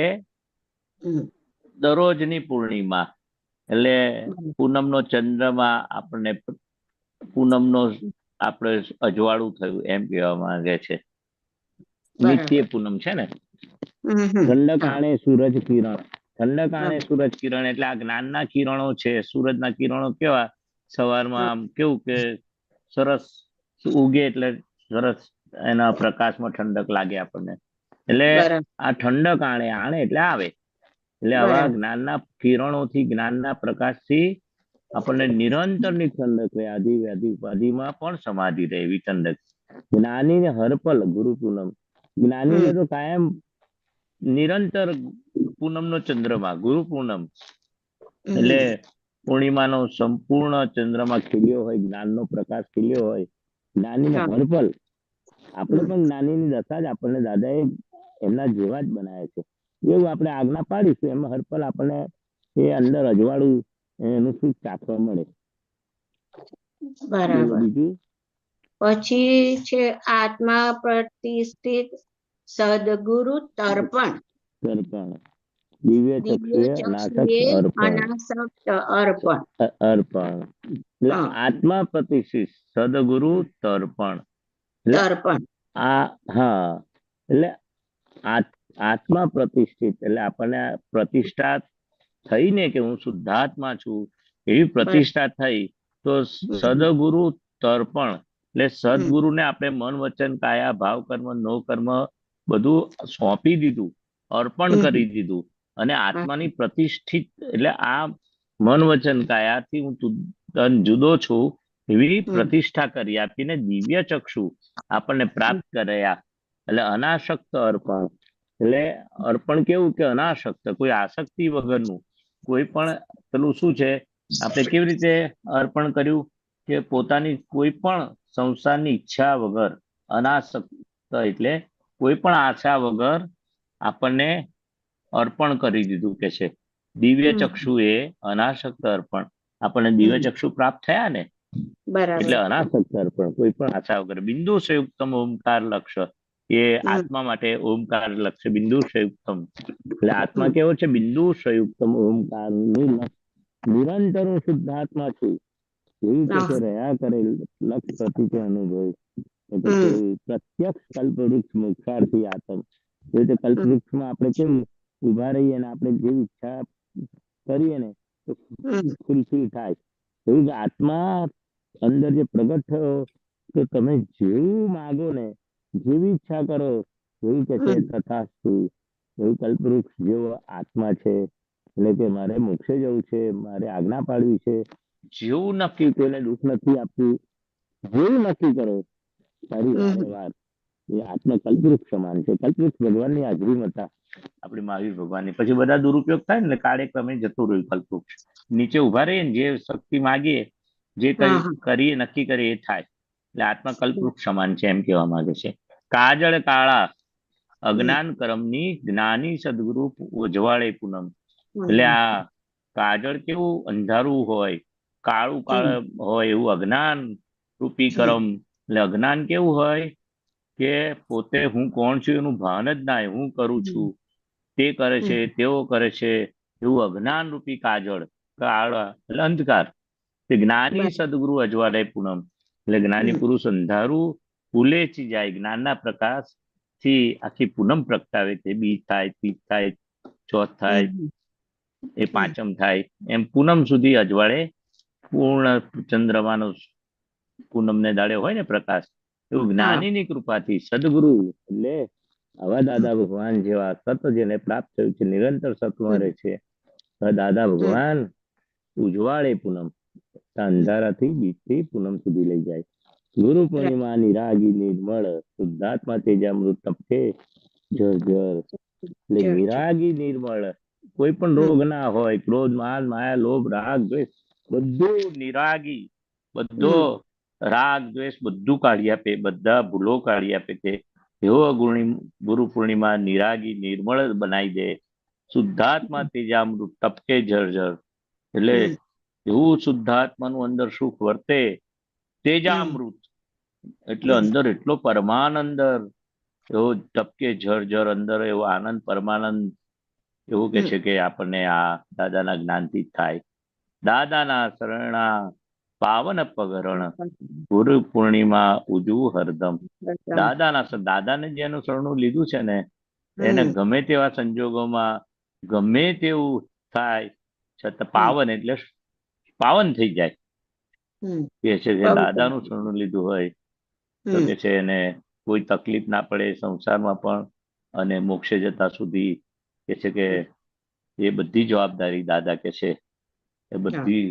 દરરોજની પૂર્ણિમા. એટલે પૂનમનો ચંદ્રમા આપણને પૂનમનો આપણે અજવાળું થયું એમ કહેવા માંગે છે. નિત્ય પૂનમ છે ને. ઠંડક આણે સૂરજ કિરણ. ઠંડક આણે સૂરજ કિરણ એટલે આ જ્ઞાનના કિરણો છે. સૂરજના કિરણો કેવા સવારમાં આમ કેવું કે સરસ ઉગે એટલે સરસ એના પ્રકાશમાં ઠંડક લાગે આપણને. એટલે આ ઠંડક આણે એટલે આવે. એટલે આવા જ્ઞાનના કિરણોથી, જ્ઞાનના પ્રકાશથી આપણને નિરંતર ની ઠંડક રહે. આદિ વ્યાધિ ઉપાધિમાં પણ સમાધિ રહે એવી ઠંડક. જ્ઞાનીને હરપલ ગુરુ પૂનમ. જ્ઞાનીને તો કાયમ નિરંતર પૂનમનો ચંદ્રમા ગુરુ પૂનમ. એટલે પૂર્ણિમાનો સંપૂર્ણ ચંદ્રમા ખીલ્યો હોય, જ્ઞાનનો પ્રકાશ ખીલ્યો હોય. જ્ઞાનીને હરપલ. આપણે પણ જ્ઞાનીની દશા જ આપણને દાદાએ એમના જેવા જ બનાવે છે. એવું આપણે આજ્ઞા પાડીશું એમાં હરપલ આપણને એ અંદર અજવાળું એનું સુખ ચાખવા મળે. બરાબર. પછી છે આત્મા પ્રતિષ્ઠિત સદગુરુ તર્પણ. દિવ્ય ચક્ષુએ અનાસક્ત અર્પણ. એટલે આત્મા પ્રતિષ્ઠિત સદગુરુ તર્પણ. એટલે આત્મા પ્રતિષ્ઠિત એટલે આપણને પ્રતિષ્ઠા થઈ ને કે હું શુદ્ધાત્મા છું એવી પ્રતિષ્ઠા થઈ. તો સદગુરુ તર્પણ એટલે સદગુરુને આપણે મન વચન કાયા ભાવ કર્મ નો કર્મ બધું સોંપી દીધું, અર્પણ કરી દીધું. અને આત્માની પ્રતિષ્ઠિત એટલે આ મન વચન કાયાથી હું જુદો છું એવી પ્રતિષ્ઠા કરી આપીને દિવ્ય ચક્ષુ આપણને પ્રાપ્ત કર્યા. એટલે અનાસક્ત અર્પણ. એટલે અર્પણ કેવું કે અનાસક્ત, કોઈ આસક્તિ વગરનું. કોઈ પણ પેલું શું છે આપણે કેવી રીતે અર્પણ કર્યું કે પોતાની કોઈ પણ સંસારની ઈચ્છા વગર, અનાસક્ત એટલે કોઈ પણ આશા વગર આપણને અર્પણ કરી દીધું કે છે. દિવ્ય ચક્ષુ એ અનાસક્ત અર્પણ. આપણને દિવ્ય ચક્ષુ પ્રાપ્ત થયા ને એટલે અનાસક્ત અર્પણ. કોઈ પણ આશા વગર. બિંદુ સંયુક્તમ ઓમકાર લક્ષ્ય એ આત્મા માટે ઓમકાર લક્ષ્ય બિંદુ સંયુક્તમ, એટલે આત્મા કેવો છે? બિંદુ સંયુક્તમ ઓમકાર નિરંતર હું શુદ્ધાત્મા છું એવું કે છે, રહ્યા કરે લક્ષ પ્રતિકે અનુભવ, પ્રત્યક્ષ કલ્પવૃક્ષ મોક્ષાર્થી આત્મ, એ રીતે કલ્પવૃક્ષમાં આપણે કેમ ઉભા રહીએ ને આપણે જે ઈચ્છા કરીએ ને તો ફૂલફિલ થાય, એવું કે આત્મા અંદર જે પ્રગટ થયો તો તમે જેવું માગો ને જેવી ઈચ્છા કરો એવું કે છે તથાસ્તુ, એવું કલ્પવૃક્ષ જેવો આત્મા છે. એટલે કે મારે મોક્ષે જવું છે, મારે આજ્ઞા પાડવી છે, જેવું નક્કી કોઈને દુઃખ નથી આપવું, જેવું નક્કી કરો તારી વારે વાર, એ આત્મા કલ્પવૃક્ષ સમાન છે. કલ્પવૃક્ષ ભગવાનની હાજરીમાં હતા, આપણી મહાવીર ભગવાનની. પછી બધા દુરુપયોગ થાય ને કાળે ક્રમે જતું રહ્યું કલ્પવૃક્ષ. નીચે ઉભા રહીએ ને જે શક્તિ માગીએ, જે કરીએ નક્કી કરીએ એ થાય. એટલે આત્મા કલ્પવૃક્ષ સમાન છે એમ કહેવા માંગે છે. કાજળ કાળા અજ્ઞાન કર્મની જ્ઞાની સદગુરુ ઉજવાળે પૂનમ, એટલે આ કાજળ કેવું અંધારું હોય, કાળું કાળ હોય એવું અજ્ઞાન રૂપી કર્મ. એટલે અજ્ઞાન કેવું હોય કે પોતે હું કોણ છું એનું ભાન જ ના, હું કરું છું, તે કરે છે, તેઓ કરે છે, એવું અજ્ઞાન રૂપી કાજળ, કાળા એટલે અંધકાર. તે જ્ઞાની સદગુરુ અજવાળે પૂનમ, એટલે જ્ઞાની પુરુષ અંધારું ઉલેચી જાય, જ્ઞાનના પ્રકાશ થી આખી પૂનમ પ્રગટાવે છે. બીજ થાય, ત્રીજ થાય, ચોથ થાય, એ પાંચમ થાય, એમ પૂનમ સુધી અજવાળે પૂર્ણ ચંદ્રમાનો પૂનમ ને દાડે હોય ને પ્રકાશ, એવું જ્ઞાનીની કૃપાથી સદગુરુ એટલે આવા દાદા ભગવાન જેવા સત જેને પ્રાપ્ત થયું છે, નિરંતર સતમાં રહે છે, દાદા ભગવાન ઉજવાળે પૂનમ, અંધારાથી બીજથી પૂનમ સુધી લઈ જાય. ગુરુ પૂર્ણિમા નિરાગી નિર્મળ શુદ્ધાત્મા તેજામૃત તપકે જર, એટલે નિરાગી નિર્મળ, કોઈ પણ રોગ ના હોય, ક્રોધ માન માયા લોભ રાગ દ્વેષ બધું નિરાગી, બધો રાગ દ્વેષ બધું કાઢી આપે, બધા ભૂલો કાઢી આપે છે. એવો ગુરુ પૂર્ણિમા નિરાગી નિર્મળ બનાવી દે. શુદ્ધાત્મા તેજામૃત તપકે જર્જર, એટલે એવું શુદ્ધાત્માનું અંદર સુખ વર્તે. તેજામૃત એટલે અંદર એટલો પરમાનંદ, એવો ટપકે જર અંદર એવો આનંદ પરમાનંદ, એવું કે છે કે આપણને આ દાદાના જ્ઞાનથી થાય. દાદાના શરણા પાવન પગરણ ગુરુ પૂર્ણિમા ઉજવું હરદમ, દાદાને જેનું શરણું લીધું છે ને એને ગમે તેવા સંજોગોમાં ગમે તેવું થાય છતાં પાવન એટલે પાવન થઈ જાય. કે છે કે દાદાનું શરણું લીધું હોય તો કે છે એને કોઈ તકલીફ ના પડે સંસારમાં પણ, અને મોક્ષે જતા સુધી કે છે કે એ બધી જવાબદારી દાદા કે છે એ બધી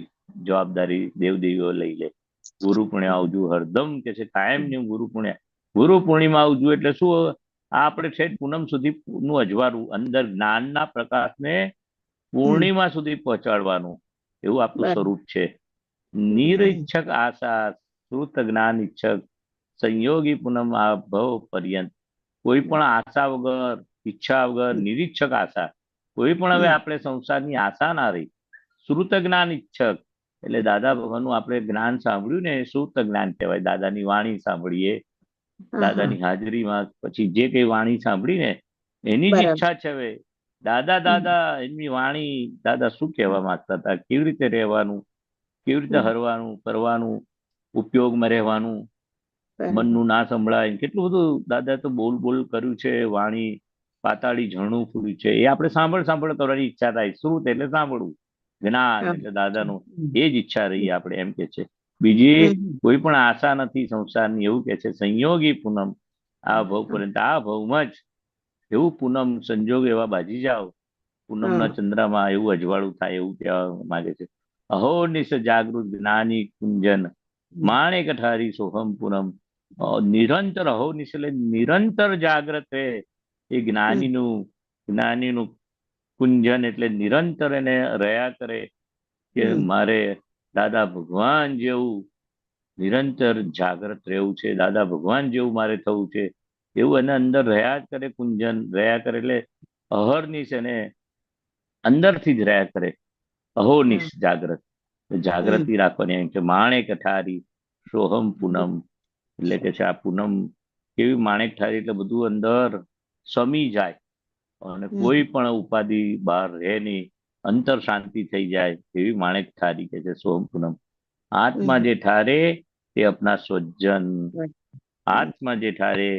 જવાબદારી દેવદેવીઓ લઈ લે. ગુરુ પૂર્ણિમા આવજુ હરદમ કે છે કાયમ ની ગુરુ પૂર્ણિમા આવજુ એટલે શું? આ આપણે છે પૂનમ સુધી નું અજવાળું અંદર જ્ઞાનના પ્રકાશને પૂર્ણિમા સુધી પહોંચાડવાનું, એવું આપણું સ્વરૂપ છે. નિરીક્ષક આશા શ્રુત જ્ઞાન ઈચ્છક સંયોગી પૂનમ આ ભવ પર્યંત, કોઈ પણ આશા વગર ઈચ્છા વગર નિરીક્ષક આશા, કોઈ પણ હવે આપણે સંસારની આશા ના રહી. શ્રુત જ્ઞાન ઈચ્છક એટલે દાદા ભગવાનનું આપણે જ્ઞાન સાંભળ્યું ને શ્રુત જ્ઞાન કહેવાય. દાદાની વાણી સાંભળીએ, દાદાની હાજરીમાં પછી જે કઈ વાણી સાંભળી ને એની જ ઈચ્છા છે. હવે દાદા એમની વાણી, દાદા શું કહેવા માંગતા હતા, કેવી રીતે રહેવાનું, કેવી રીતે હરવાનું કરવાનું, ઉપયોગમાં રહેવાનું, મનનું ના સંભળાય, કેટલું બધું દાદા તો બોલ કર્યું છે. વાણી પાતાળી ઝરણું ફૂર્યું છે. એ આપણે સાંભળ કરવાની ઈચ્છા થાય. શ્રુત એટલે સાંભળવું, જ્ઞાન એટલે દાદાનું, એ જ ઈચ્છા રહી આપણે એમ કે છે. બીજી કોઈ પણ આશા નથી સંસારની, એવું કે છે. સંયોગી પૂનમ આ ભવ પર્યંત, આ ભવમાં જ એવું પૂનમ સંજોગ એવા બાજી જાઓ, પૂનમના ચંદ્રમાં એવું અજવાળું થાય, એવું કહેવા માંગે છે. અહોનિશ જાગૃત જ્ઞાની કુંજન માણે કઠારી સોહમ પૂનમ, નિરંતર અહોનિશ એટલે નિરંતર જાગ્રત રહે એ જ્ઞાનીનું કુંજન એટલે નિરંતર એને રહ્યા કરે કે મારે દાદા ભગવાન જેવું નિરંતર જાગ્રત રહેવું છે, દાદા ભગવાન જેવું મારે થવું છે, એવું એને અંદર રહ્યા જ કરે. કુંજન રહ્યા કરે એટલે અહર્નિશ એને અંદરથી જ રહ્યા કરે. અહોનિશ જાગૃતિ રાખવાની એમ છે. માણે કઠારી સોહમ પૂનમ એટલે કે છે આ પૂનમ કેવી માણેક ઠારી એટલે બધું અંદર સમી જાય અને કોઈ પણ ઉપાધિ બહાર રહે નહીં, અંતર શાંતિ થઈ જાય એવી માણેક ઠારી કે છે સોમ પૂનમ. આત્મા જે ઠારે એ અપના સ્વજન, આત્મા જે ઠારે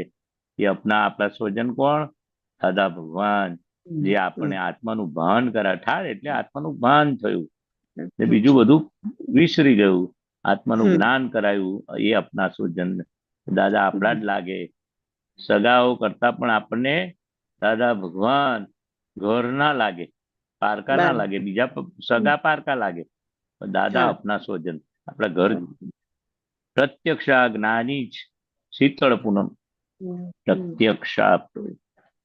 એ આપણા સ્વજન કોણ? દાદા ભગવાન, જે આપણને આત્માનું ભાન કરા. ઠાર એટલે આત્માનું ભાન થયું ને બીજું બધું વિસરી ગયું, આત્માનું જ્ઞાન કરાયું, એ આપના સ્વજન. દાદા આપણા જ લાગે, સગાઓ કરતા પણ આપણને દાદા ભગવાન ઘર ના લાગે, પારકા ના લાગે, બીજા સગા પારકા લાગે, દાદા આપના સ્વજન આપણા ઘર. પ્રત્યક્ષ જ્ઞાની જ શીતળ પૂનમ, પ્રત્યક્ષ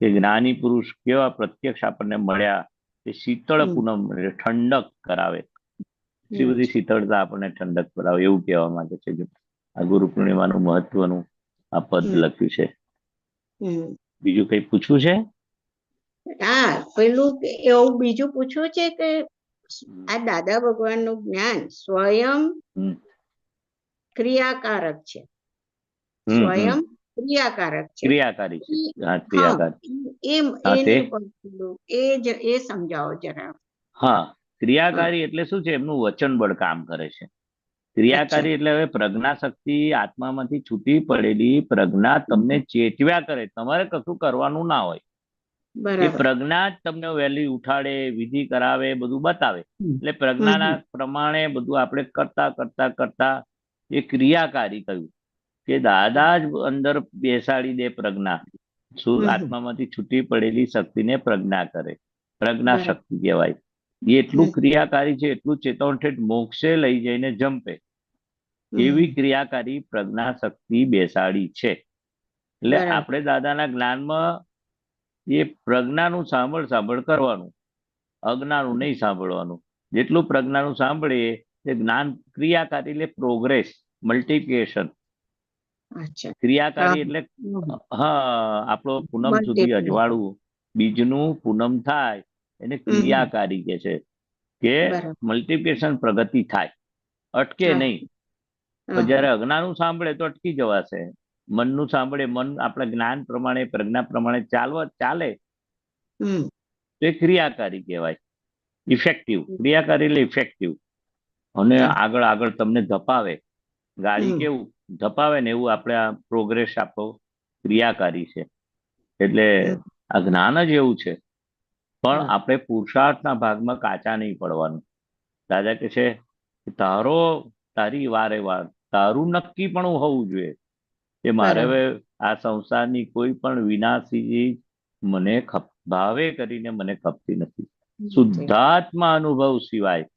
એ જ્ઞાની પુરુષ કેવા પ્રત્યક્ષ આપણને મળ્યા, એ શીતળ પૂનમ ઠંડક કરાવે, એટલી બધી શીતળતા આપણને ઠંડક કરાવે એવું કહેવા માંગે છે. આ ગુરુ પૂર્ણિમાનું મહત્વનું આ પદ લખ્યું છે. બીજું કઈ પૂછવું છે? હા, પેલું એવું બીજું પૂછવું છે કે આ દાદા ભગવાન નું જ્ઞાન સ્વયં ક્રિયાકારક છે, સ્વયં ક્રિયાકારક છે, ક્રિયાકારી છે. હા, ક્રિયાકારી. એ સમજાવો જરા. હા, ક્રિયાકારી એટલે શું છે? એમનું વચન બળ કામ કરે છે. ક્રિયાકારી એટલે હવે પ્રજ્ઞા શક્તિ આત્મામાંથી છૂટી પડેલી પ્રજ્ઞા તમને ચેતવ્યા કરે, તમારે કશું કરવાનું ના હોય. એ પ્રજ્ઞા જ તમને વહેલી ઉઠાડે, વિધિ કરાવે, બધું બતાવે. એટલે પ્રજ્ઞાના પ્રમાણે બધું આપણે કરતા કરતા કરતા એ ક્રિયાકારી કહ્યું કે દાદા જ અંદર બેસાડી દે પ્રજ્ઞા. આત્મામાંથી છૂટી પડેલી શક્તિને પ્રજ્ઞા કરે, પ્રજ્ઞા શક્તિ કહેવાય. એ એટલું ક્રિયાકારી છે, એટલું ચેતવઠેઠ મોક્ષે લઈ જઈને જંપે એવી ક્રિયાકારી પ્રજ્ઞા શક્તિ બેસાડી છે. એટલે આપણે દાદાના જ્ઞાનમાં એ પ્રજ્ઞાનું સાંભળ કરવાનું, અજ્ઞાનું નહીં સાંભળવાનું. જેટલું પ્રજ્ઞાનું સાંભળીએ એ જ્ઞાન ક્રિયાકારી એટલે પ્રોગ્રેસ, મલ્ટિપ્લિકેશન. ક્રિયાકારી એટલે આપણો પૂનમ સુધી અજવાળું બીજનું પૂનમ થાય એને ક્રિયાકારી કે છે, કે મલ્ટિપ્લિકેશન પ્રગતિ થાય, અટકે નહીં. જયારે અજ્ઞાનું સાંભળે તો અટકી જવાશે, મનનું સાંભળે, મન આપણા જ્ઞાન પ્રમાણે પ્રજ્ઞા પ્રમાણે ચાલે તો એ ક્રિયાકારી કહેવાય, ઇફેક્ટિવ. ક્રિયાકારી એટલે ઇફેક્ટિવ. અને આગળ આગળ તમને ધપાવે, ગાડી કેવું ધપાવે ને એવું આપણે આ પ્રોગ્રેસ આપણો ક્રિયાકારી છે. એટલે આ જ્ઞાન જ એવું છે. પણ આપણે પુરુષાર્થના ભાગમાં કાચા નહીં પડવાનું. દાદા કે છે તારી વારે વાર તારું નક્કી પણ હોવું જોઈએ કે મારે હવે આ સંસારની કોઈ પણ વિનાશી મને ભાવે કરીને મને ખપતી નથી. શુદ્ધાત્મા અનુભવ સિવાય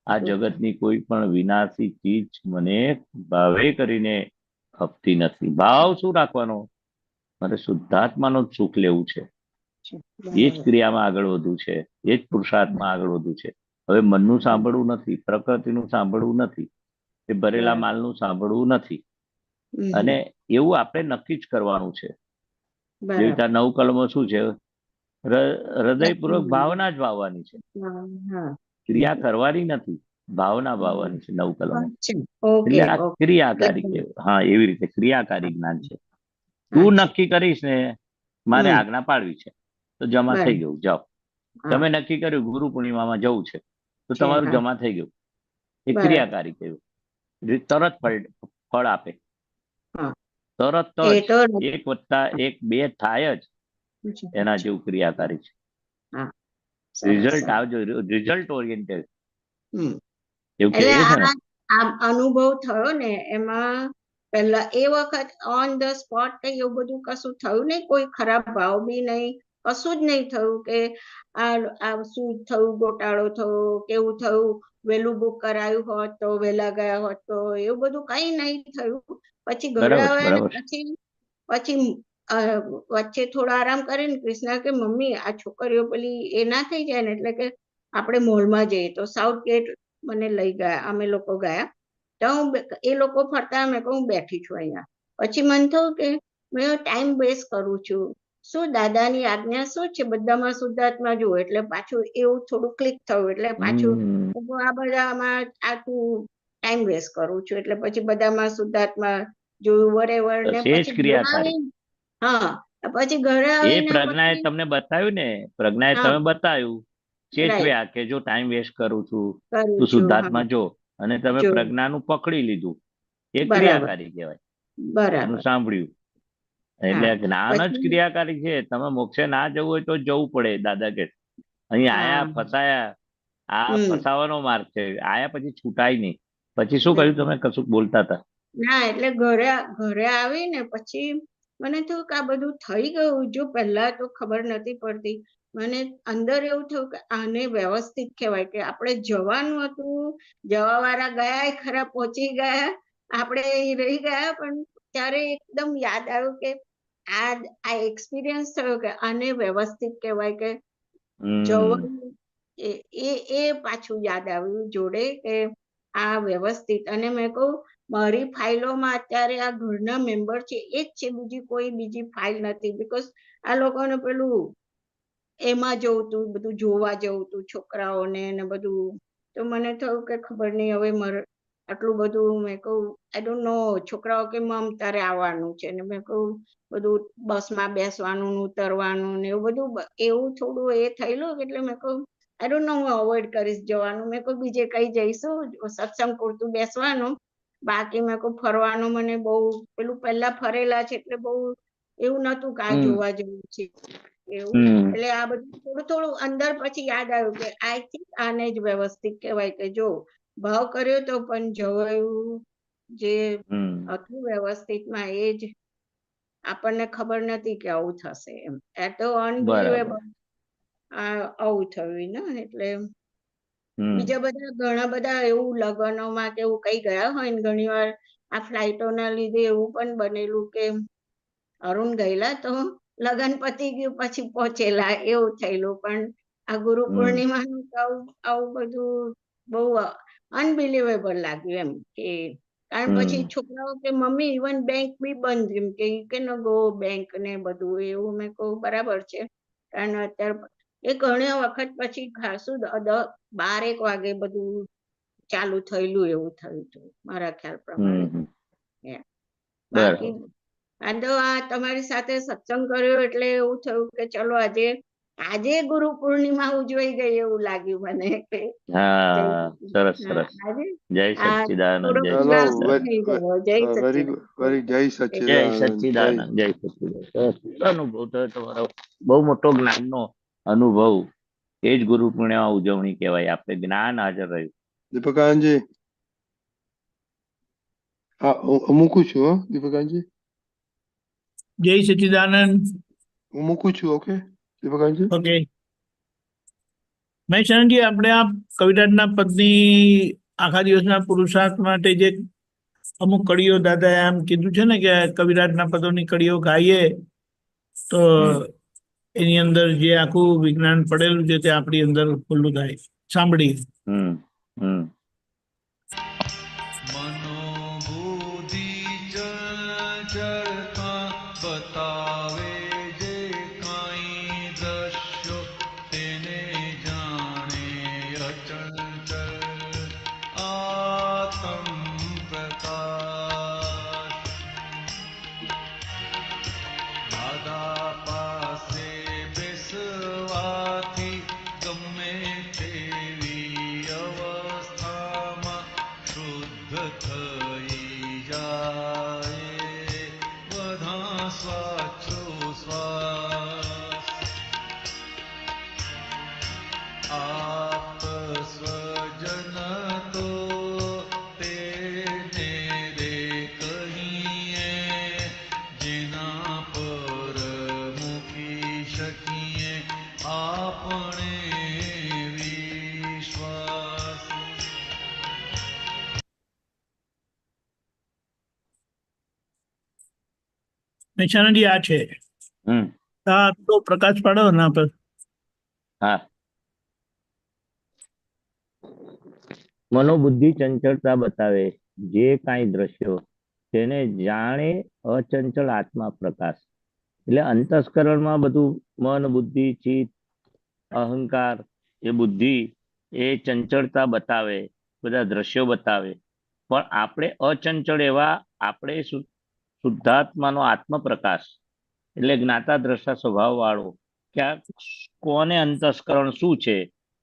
આ જગતની કોઈ પણ વિનાશી ચીજ મને ભાવે કરીને ખપતી નથી. ભાવ શું રાખવાનો? મારે શુદ્ધાત્માનું જ સુખ લેવું છે. એ જ ક્રિયામાં આગળ વધવું છે, એ જ પુરુષાર્થમાં આગળ વધવું છે. હવે મનનું સાંભળવું નથી, પ્રકૃતિનું સાંભળવું નથી, એ ભરેલા માલનું સાંભળવું નથી. અને એવું આપણે નક્કી જ કરવાનું છે. જેવી નવ કલમો શું છે? હૃદયપૂર્વક ભાવના જ વાવવાની છે, ક્રિયા કરવાની નથી, ભાવના વાવવાની છે. નવ કલમો એટલે આ ક્રિયાકારી કહેવાય. હા, એવી રીતે ક્રિયાકારી જ્ઞાન છે. તું નક્કી કરીશ ને મારે આજ્ઞા પાડવી છે તો જમા થઈ ગયું, જાઓ. તમે નક્કી કર્યું ગુરુ પૂર્ણિમામાં જવું છે તો તમારું જમા થઈ ગયું. એ ક્રિયાકારી કહ્યું. તરત ફળ આપે, તરત જ 1+1=2 થાય જ. એના જેવું ક્રિયાકારી છે. રિઝલ્ટ આવજો, રિઝલ્ટ ઓરિએન્ટેડ એવું કહે છે ને. આમ અનુભવ થયો ને એમાં પહેલા એ વખત ઓન ધ સ્પોટ કઈ એવું બધું કશું થયું નહીં, કોઈ ખરાબ ભાવ બી નહીં, કશું જ નહીં થયું કે આ શું થયું, ગોટાળો થયો, કેવું થયું, વહેલું બુક કરાયું હોત તો વહેલા ગયા હોત તો એવું બધું કઈ નહીં થયું. પછી ઘરે આવ્યા પછી વચ્ચે થોડો આરામ કરીને કૃષ્ણા કે મમ્મી આ છોકરીઓ પેલી એ ના થઈ જાય ને, એટલે કે આપણે મોલમાં જઈએ તો સાઉથ ગેટ મને લઈ ગયા, અમે લોકો ગયા તો એ લોકો ફરતા મેં કહું બેઠી છું અહીંયા. પછી મને થયું કે મેં ટાઈમ વેસ્ટ કરું છું, શું દાદાની આજ્ઞા શું છે બધામાં શુદ્ધાત્મા જુઓ, એટલે પાછું એવું થોડું ક્લિક થયું. એટલે પાછું આ બધામાં આટલું ટાઈમ વેસ્ટ કરું છું, એટલે પછી બધામાં શુદ્ધાત્મા જોયું whatever તો ને એ જ પછી ઘરે ક્રિયાકારી. આવીને હા પછી ઘરે એ આવીને પ્રજ્ઞાએ પછી તમને બતાવ્યું ને, પ્રજ્ઞાએ હા તમે બતાવ્યું, રાઈટ ચેતવ્યા કે જો ટાઈમ વેસ્ટ કરું છું, કરું તું છું શુદ્ધાત્મા હા જો, અને તમે જો પ્રજ્ઞાનું પકડી લીધું, એ બરાબર ક્રિયાકારી કહેવાય. એનું બરાબર સાંભળ્યું, એટલે હા જ્ઞાન જ પછી ક્રિયાકારી છે. તમે મોક્ષે ના જવું હોય તો જવું પડે. દાદા કે અહીં આયા, હા ફસાયા, આ હમ ફસાવાનો માર્ગ છે. આયા પછી છૂટાય નહીં. પછી શું કહ્યું? નહીં. તમે કશુંક બોલતા હતા. ના એટલે ઘરે ઘરે આવીને પછી મને થયું કે આ બધું થઈ ગયું. જો પહેલા તો ખબર નથી પડતી. મને અંદર એવું થયું કે આને વ્યવસ્થિત કહેવાય કે આપણે જવાનું હતું, જવાવાળા ગયા એ ખરા, પહોંચી ગયા, આપણે અહીં રહી ગયા, પણ ત્યારે એકદમ યાદ આવ્યું કે આ આ એક્સપિરિયન્સ થયો કે આને વ્યવસ્થિત કહેવાય કે હમ જવાનું. એ એ એ પાછું યાદ આવ્યું જોડે કે આ વ્યવસ્થિત. અને મેં કહું મારી ફાઇલોમાં અત્યારે આ ઘરના મેમ્બર છે એ જ છે, બીજી કોઈ બીજી ફાઇલ નથી. બીકોઝ આ લોકોને પેલું એમાં જવું તું, બધું જોવા જવું તું છોકરાઓને ને બધું. તો મને થયું કે ખબર નહીં હવે મારે આટલું બધું. મેં કહું આઈ ડોન્ટ નો. છોકરાઓ કે મમ તારે આવવાનું છે, ને મેં કહું બધું બસમાં બેસવાનું ને ઉતરવાનું ને એવું બધું એવું થોડું એ થયેલું. એટલે મેં કહું આઈ ડોન્ટ નો, હું અવોઇડ કરીશ જવાનું. મેં કહું બીજે કઈ જઈશું, સત્સંગ પૂરતું બેસવાનું, બાકી મેં કહું ફરવાનું મને બહુ પેલું પહેલા ફરેલા છે એટલે બહુ એવું નતું કે આ હમ જોવા જેવું છે એવું. હમ એટલે આ બધું થોડું થોડું અંદર પછી યાદ આવ્યું કે આઈ થિંક આને જ વ્યવસ્થિત કહેવાય કે જો ભાવ કર્યો તો પણ જવાયું જે હમ હતું વ્યવસ્થિતમાં એ જ આપણને ખબર નથી કે આવું થશે એમ. એ તો બરાબર. અનબિલિવેબલ આવું થયું ને. એટલે હમ બીજા બધા ઘણા બધા એવું લગ્નોમાં કે એવું કઈ ગયા હોય ને ઘણી વાર આ ફ્લાઇટોના લીધે એવું પણ બનેલું કે અરુણ ગયેલા તો લગ્ન પતી ગયું પછી પહોંચેલા એવું થયેલું. પણ આ ગુરુ હમ પૂર્ણિમાનું તો આવું બધું બહુ અનબિલિવેબલ લાગ્યું એમ કે કારણ પછી હમ છોકરાઓ કે મમ્મી ઇવન બેંક બી બંધ, એમ કે યુ કેન ગો બેંક ને બધું એવું. મેં કહું બરાબર છે. કારણ અત્યારે એ ઘણી વખત પછી ખાસું 12-1 વાગે બધું ચાલુ થયેલું એવું થયું હતું મારા ખ્યાલ પ્રમાણે. હમ બાકી બરાબર. આ તો આ તમારી સાથે સત્સંગ કર્યો એટલે એવું થયું કે ચલો આજે ગુરુ પૂર્ણિમા ઉજવાઈ ગઈ એવું લાગ્યું મને કે હા, સરસ હા, સરસ. આજે જય આ સચ્ચિદાનંદ, થોડો જય ચલો ઉલ્લાસ સચ્ચિદાનંદ, થઈ ગયો. જય વેરી સચ્ચિદાનંદ. વેરી જય જય સચ્ચિદાનંદ. જય સચ્ચિદાનંદ, જય સચ્ચિદાનંદ. સરસ અનુભવ થયો તમારો, બહુ મોટો જ્ઞાનનો અનુભવ. એ જ ગુરુ પૂર્ણિમા ઉજવણી કહેવાય. આપણે જ્ઞાન હાજર રહ્યું. દીપકાનજી, હા હું મૂકું છું. હો દીપકાનજી, જય સચ્ચિદાનંદ. હું મૂકું છું. ઓકે દીપકાનજી. ઓકે મહેશાનજી, આપણે આ કવિરાજના પદની આખા દિવસના પુરુષાર્થ માટે જે અમુક કડીઓ દાદાએ આમ કીધું છે ને કે કવિરાજના પદોની કડીઓ ગાઈએ તો એની અંદર જે આખું વિજ્ઞાન પડેલું છે તે આપણી અંદર ખુલ્લું થાય. સાંભળી. હમ હમ મનોબુદ્ધિ ચંચળતા બતાવે જે કાંઈ દ્રશ્યો તેને જાણે અચંચળ આત્મ પ્રકાશ. દાદા પાસે બેસવાથી ગમે તેવી અવસ્થામાં શુદ્ધ થઈ જાય બધા શ્વાસોશ્વાસ. આપ સ્વજન તો તેને રે કહીએ જેના પર મૂકી શકીએ આપણે વિશ્વાસ. મહેશાનજી, આ છે. હમ હા, તો પ્રકાશ પાડો ના પર. હા. મનોબુદ્ધિ ચંચળતા બતાવે જે કાંઈ દ્રશ્યો તેને જાણે અચંચળ આત્મા પ્રકાશ. એટલે અંતસ્કરણમાં બધું મન, બુદ્ધિ, ચિત્ત, અહંકાર, એ બુદ્ધિ એ ચંચળતા બતાવે, બધા દ્રશ્યો બતાવે, પણ આપણે અચંચળ એવા આપણે શું શુદ્ધાત્માનો આત્મપ્રકાશ એટલે જ્ઞાતા દ્રષ્ટા સ્વભાવ વાળો કે આ કોને અંતસ્કરણ શું છે,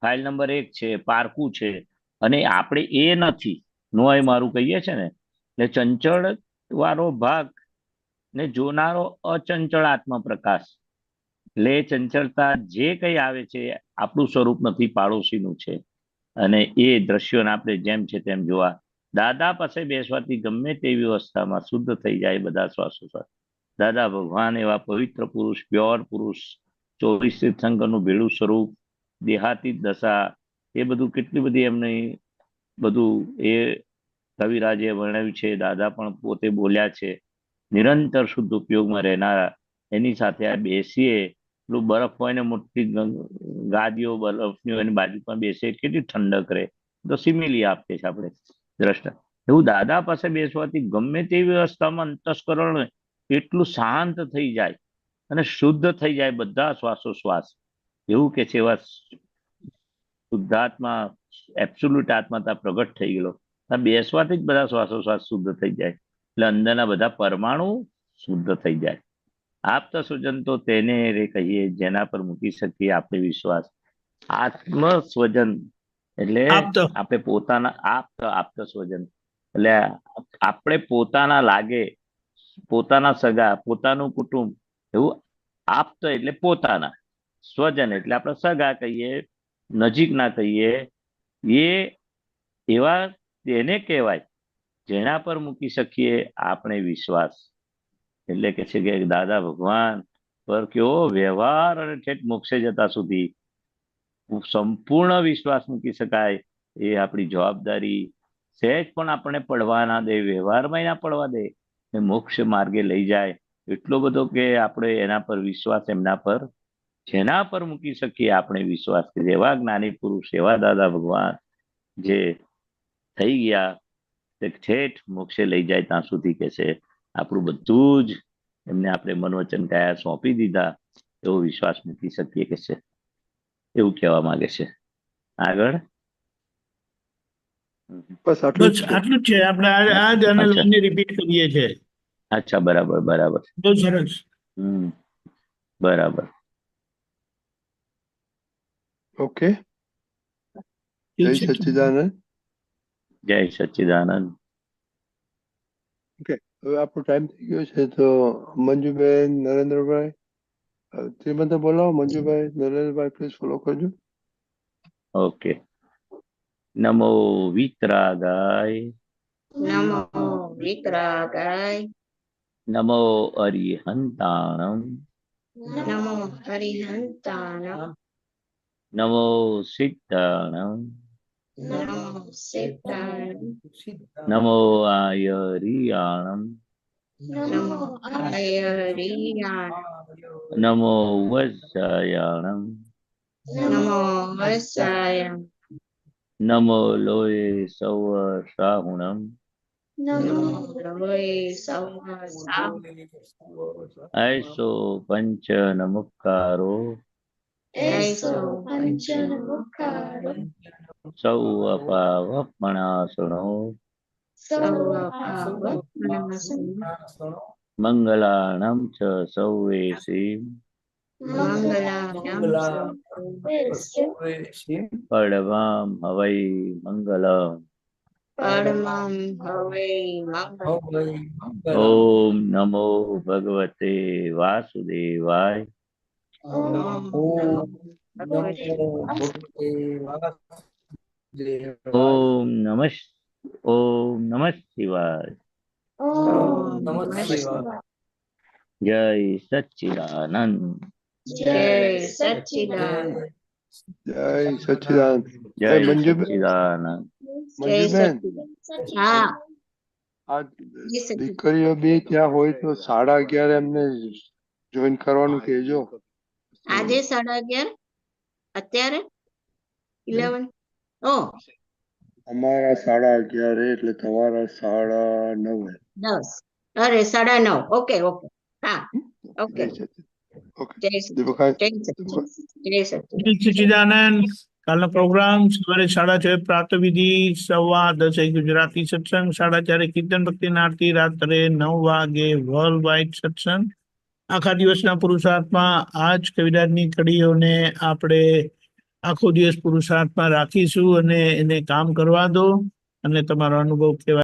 ફાઇલ નંબર 1 છે, પારકું છે, અને આપણે એ નથી, નોય મારું કહીએ છે ને, એટલે ચંચળ વાળો ભાગ ને જોનારો અચંચળ આત્મપ્રકાશ. એટલે ચંચળતા જે કઈ આવે છે આપણું સ્વરૂપ નથી, પાડોશીનું છે. અને એ દ્રશ્યોને આપણે જેમ છે તેમ જોવા. દાદા પાસે બેસવાથી ગમે તેવી અવસ્થામાં શુદ્ધ થઈ જાય બધા શ્વાસોશ્વાસ. દાદા ભગવાન એવા પવિત્ર પુરુષ, પ્યોર પુરુષ, 24 તીર્થંકરનું ભેળું સ્વરૂપ, દેહાતીત દશા, એ બધું કેટલી બધી એમની બધું એ કવિરાજે વર્ણવ્યું છે. દાદા પણ પોતે બોલ્યા છે. નિરંતર શુદ્ધ ઉપયોગમાં રહેનારા એની સાથે આ બેસીએ, પેલું બરફ હોય ને મોટી ગાદીઓ બરફની એની બાજુ પણ બેસે, કેટલી ઠંડક રહે. તો સિમિલી આપે છે આપણે દ્રષ્ટા. એવું દાદા પાસે બેસવાથી ગમે તેવી વ્યવસ્થામાં અંતસ્કરણ એટલું શાંત થઈ જાય અને શુદ્ધ થઈ જાય બધા શ્વાસોશ્વાસ. એવું કે છે એવા શુદ્ધાત્મા, એબ્સોલ્યુટ આત્મા પ્રગટ થઈ ગયેલો. બેસવાથી જ બધા શ્વાસોશ્વાસ શુદ્ધ થઈ જાય, એટલે અંદરના બધા પરમાણુ શુદ્ધ થઈ જાય. આપતા સ્વજન તો તેને રે કહીએ જેના પર મૂકી શકીએ આપણે વિશ્વાસ. આત્મ સ્વજન એટલે આપણે પોતાના આપતા સ્વજન એટલે આપણે પોતાના લાગે, પોતાના સગા, પોતાનું કુટુંબ. એવું આપતા એટલે પોતાના, સ્વજન એટલે આપણે સગા કહીએ, નજીક ના કહીએ. એ એવા તેને કહેવાય જેના પર મૂકી શકીએ આપણે વિશ્વાસ. એટલે કે છે કે દાદા ભગવાન પર કેવો વ્યવહાર અને ઠેઠ મોક્ષે જતા સુધી સંપૂર્ણ વિશ્વાસ મૂકી શકાય. એ આપણી જવાબદારી. સહેજ પણ આપણે પડવા ના દે, વ્યવહારમાં ના પડવા દે, ને મોક્ષ માર્ગે લઈ જાય એટલો બધો કે આપણે એના પર વિશ્વાસ, એમના પર જેના પર મૂકી શકીએ આપણે વિશ્વાસ. કે એવા જ્ઞાની પુરુષ, એવા દાદા ભગવાન જે થઈ ગયા તે ઠેઠ મોક્ષે લઈ જાય ત્યાં સુધી કે છે આપણું બધું જ એમને આપણે મનવચન કાયા સોંપી દીધા, એવો વિશ્વાસ મૂકી શકીએ કે છે, એવું કહેવા માંગે છે. આગળ બસ આટલું જ છે. આપણે આ જ અને લાઈનને રિપીટ કરીએ છીએ. અચ્છા, બરાબર બરાબર. બહુ સરસ. બરાબર. ઓકે. જય સચ્ચિદાનંદ. જય સચ્ચિદાનંદ. ઓકે, હવે આપણો ટાઈમ થઈ ગયો છે, તો મંજુબેન, નરેન્દ્રભાઈ, શ્રીમંત બોલાવો. મંજુભાઈ, નરેન્દ્રભાઈ પ્લીઝ ફોલો કરજો. ઓકે. નમો વિતરાગાય, નમો વિતરાગાય, નમો અરિહંતાણમ, નમો હરિહંતાણમ, નમો સિદ્ધાણમ, નમો સિદ્ધાણમ, નમો આયરિયાણમ, નમો આયરિયાણમ, નમો વત્સાયાણમ, નમો વત્સાયમ, નમો લોય સૌ સાહુણમ, નમો લોય સૌ ऐसो पंच नमुक्कारो, ऐसो पंचन मुखारो, सौ अपावपणासुनो, मंगलाणं च सौवेसी, परमां हवै मंगलम्. ओम नमो भगवते वासुदेवाय. ओम नमः शिवाय. जय सच्चिदानंद. जय सच्चिदानंद. જય સચ્ચિદાનંદ. जय મંજુબેન, सच्चिदानंद. મંજુબેન, હા, આ દીકરીઓ બી ત્યાં હોય તો 11:30 એમને જોઈન કરવાનું કહેજો. આજે 11:30 અત્યારે 11 ઓ અમારા 11:30 એટલે તમારા 9:30. 10 અરે 9:30. ઓકે ઓકે, હા ઓકે. જય સચ્ચિદાનંદ. ઓકે, જય દીપકભાઈ, સચ્ચિદાનંદ. જય સચ્ચિદાનંદ. સચ્ચિદાનંદ. કાલનો પ્રોગ્રામ સવારે 6:30 પ્રાતઃવિધિ, 10:15 ગુજરાતી સત્સંગ, 4:30 કીર્તન ભક્તિની આરતી, રાત્રે 9 વાગે વર્લ્ડ વાઇડ સત્સંગ. આખા દિવસના પુરુષાર્થમાં આ જ કવિરાજની કડીઓને આપણે આખો દિવસ પુરુષાર્થમાં રાખીશું અને એને કામ કરવા દો અને તમારો અનુભવ કહેવાય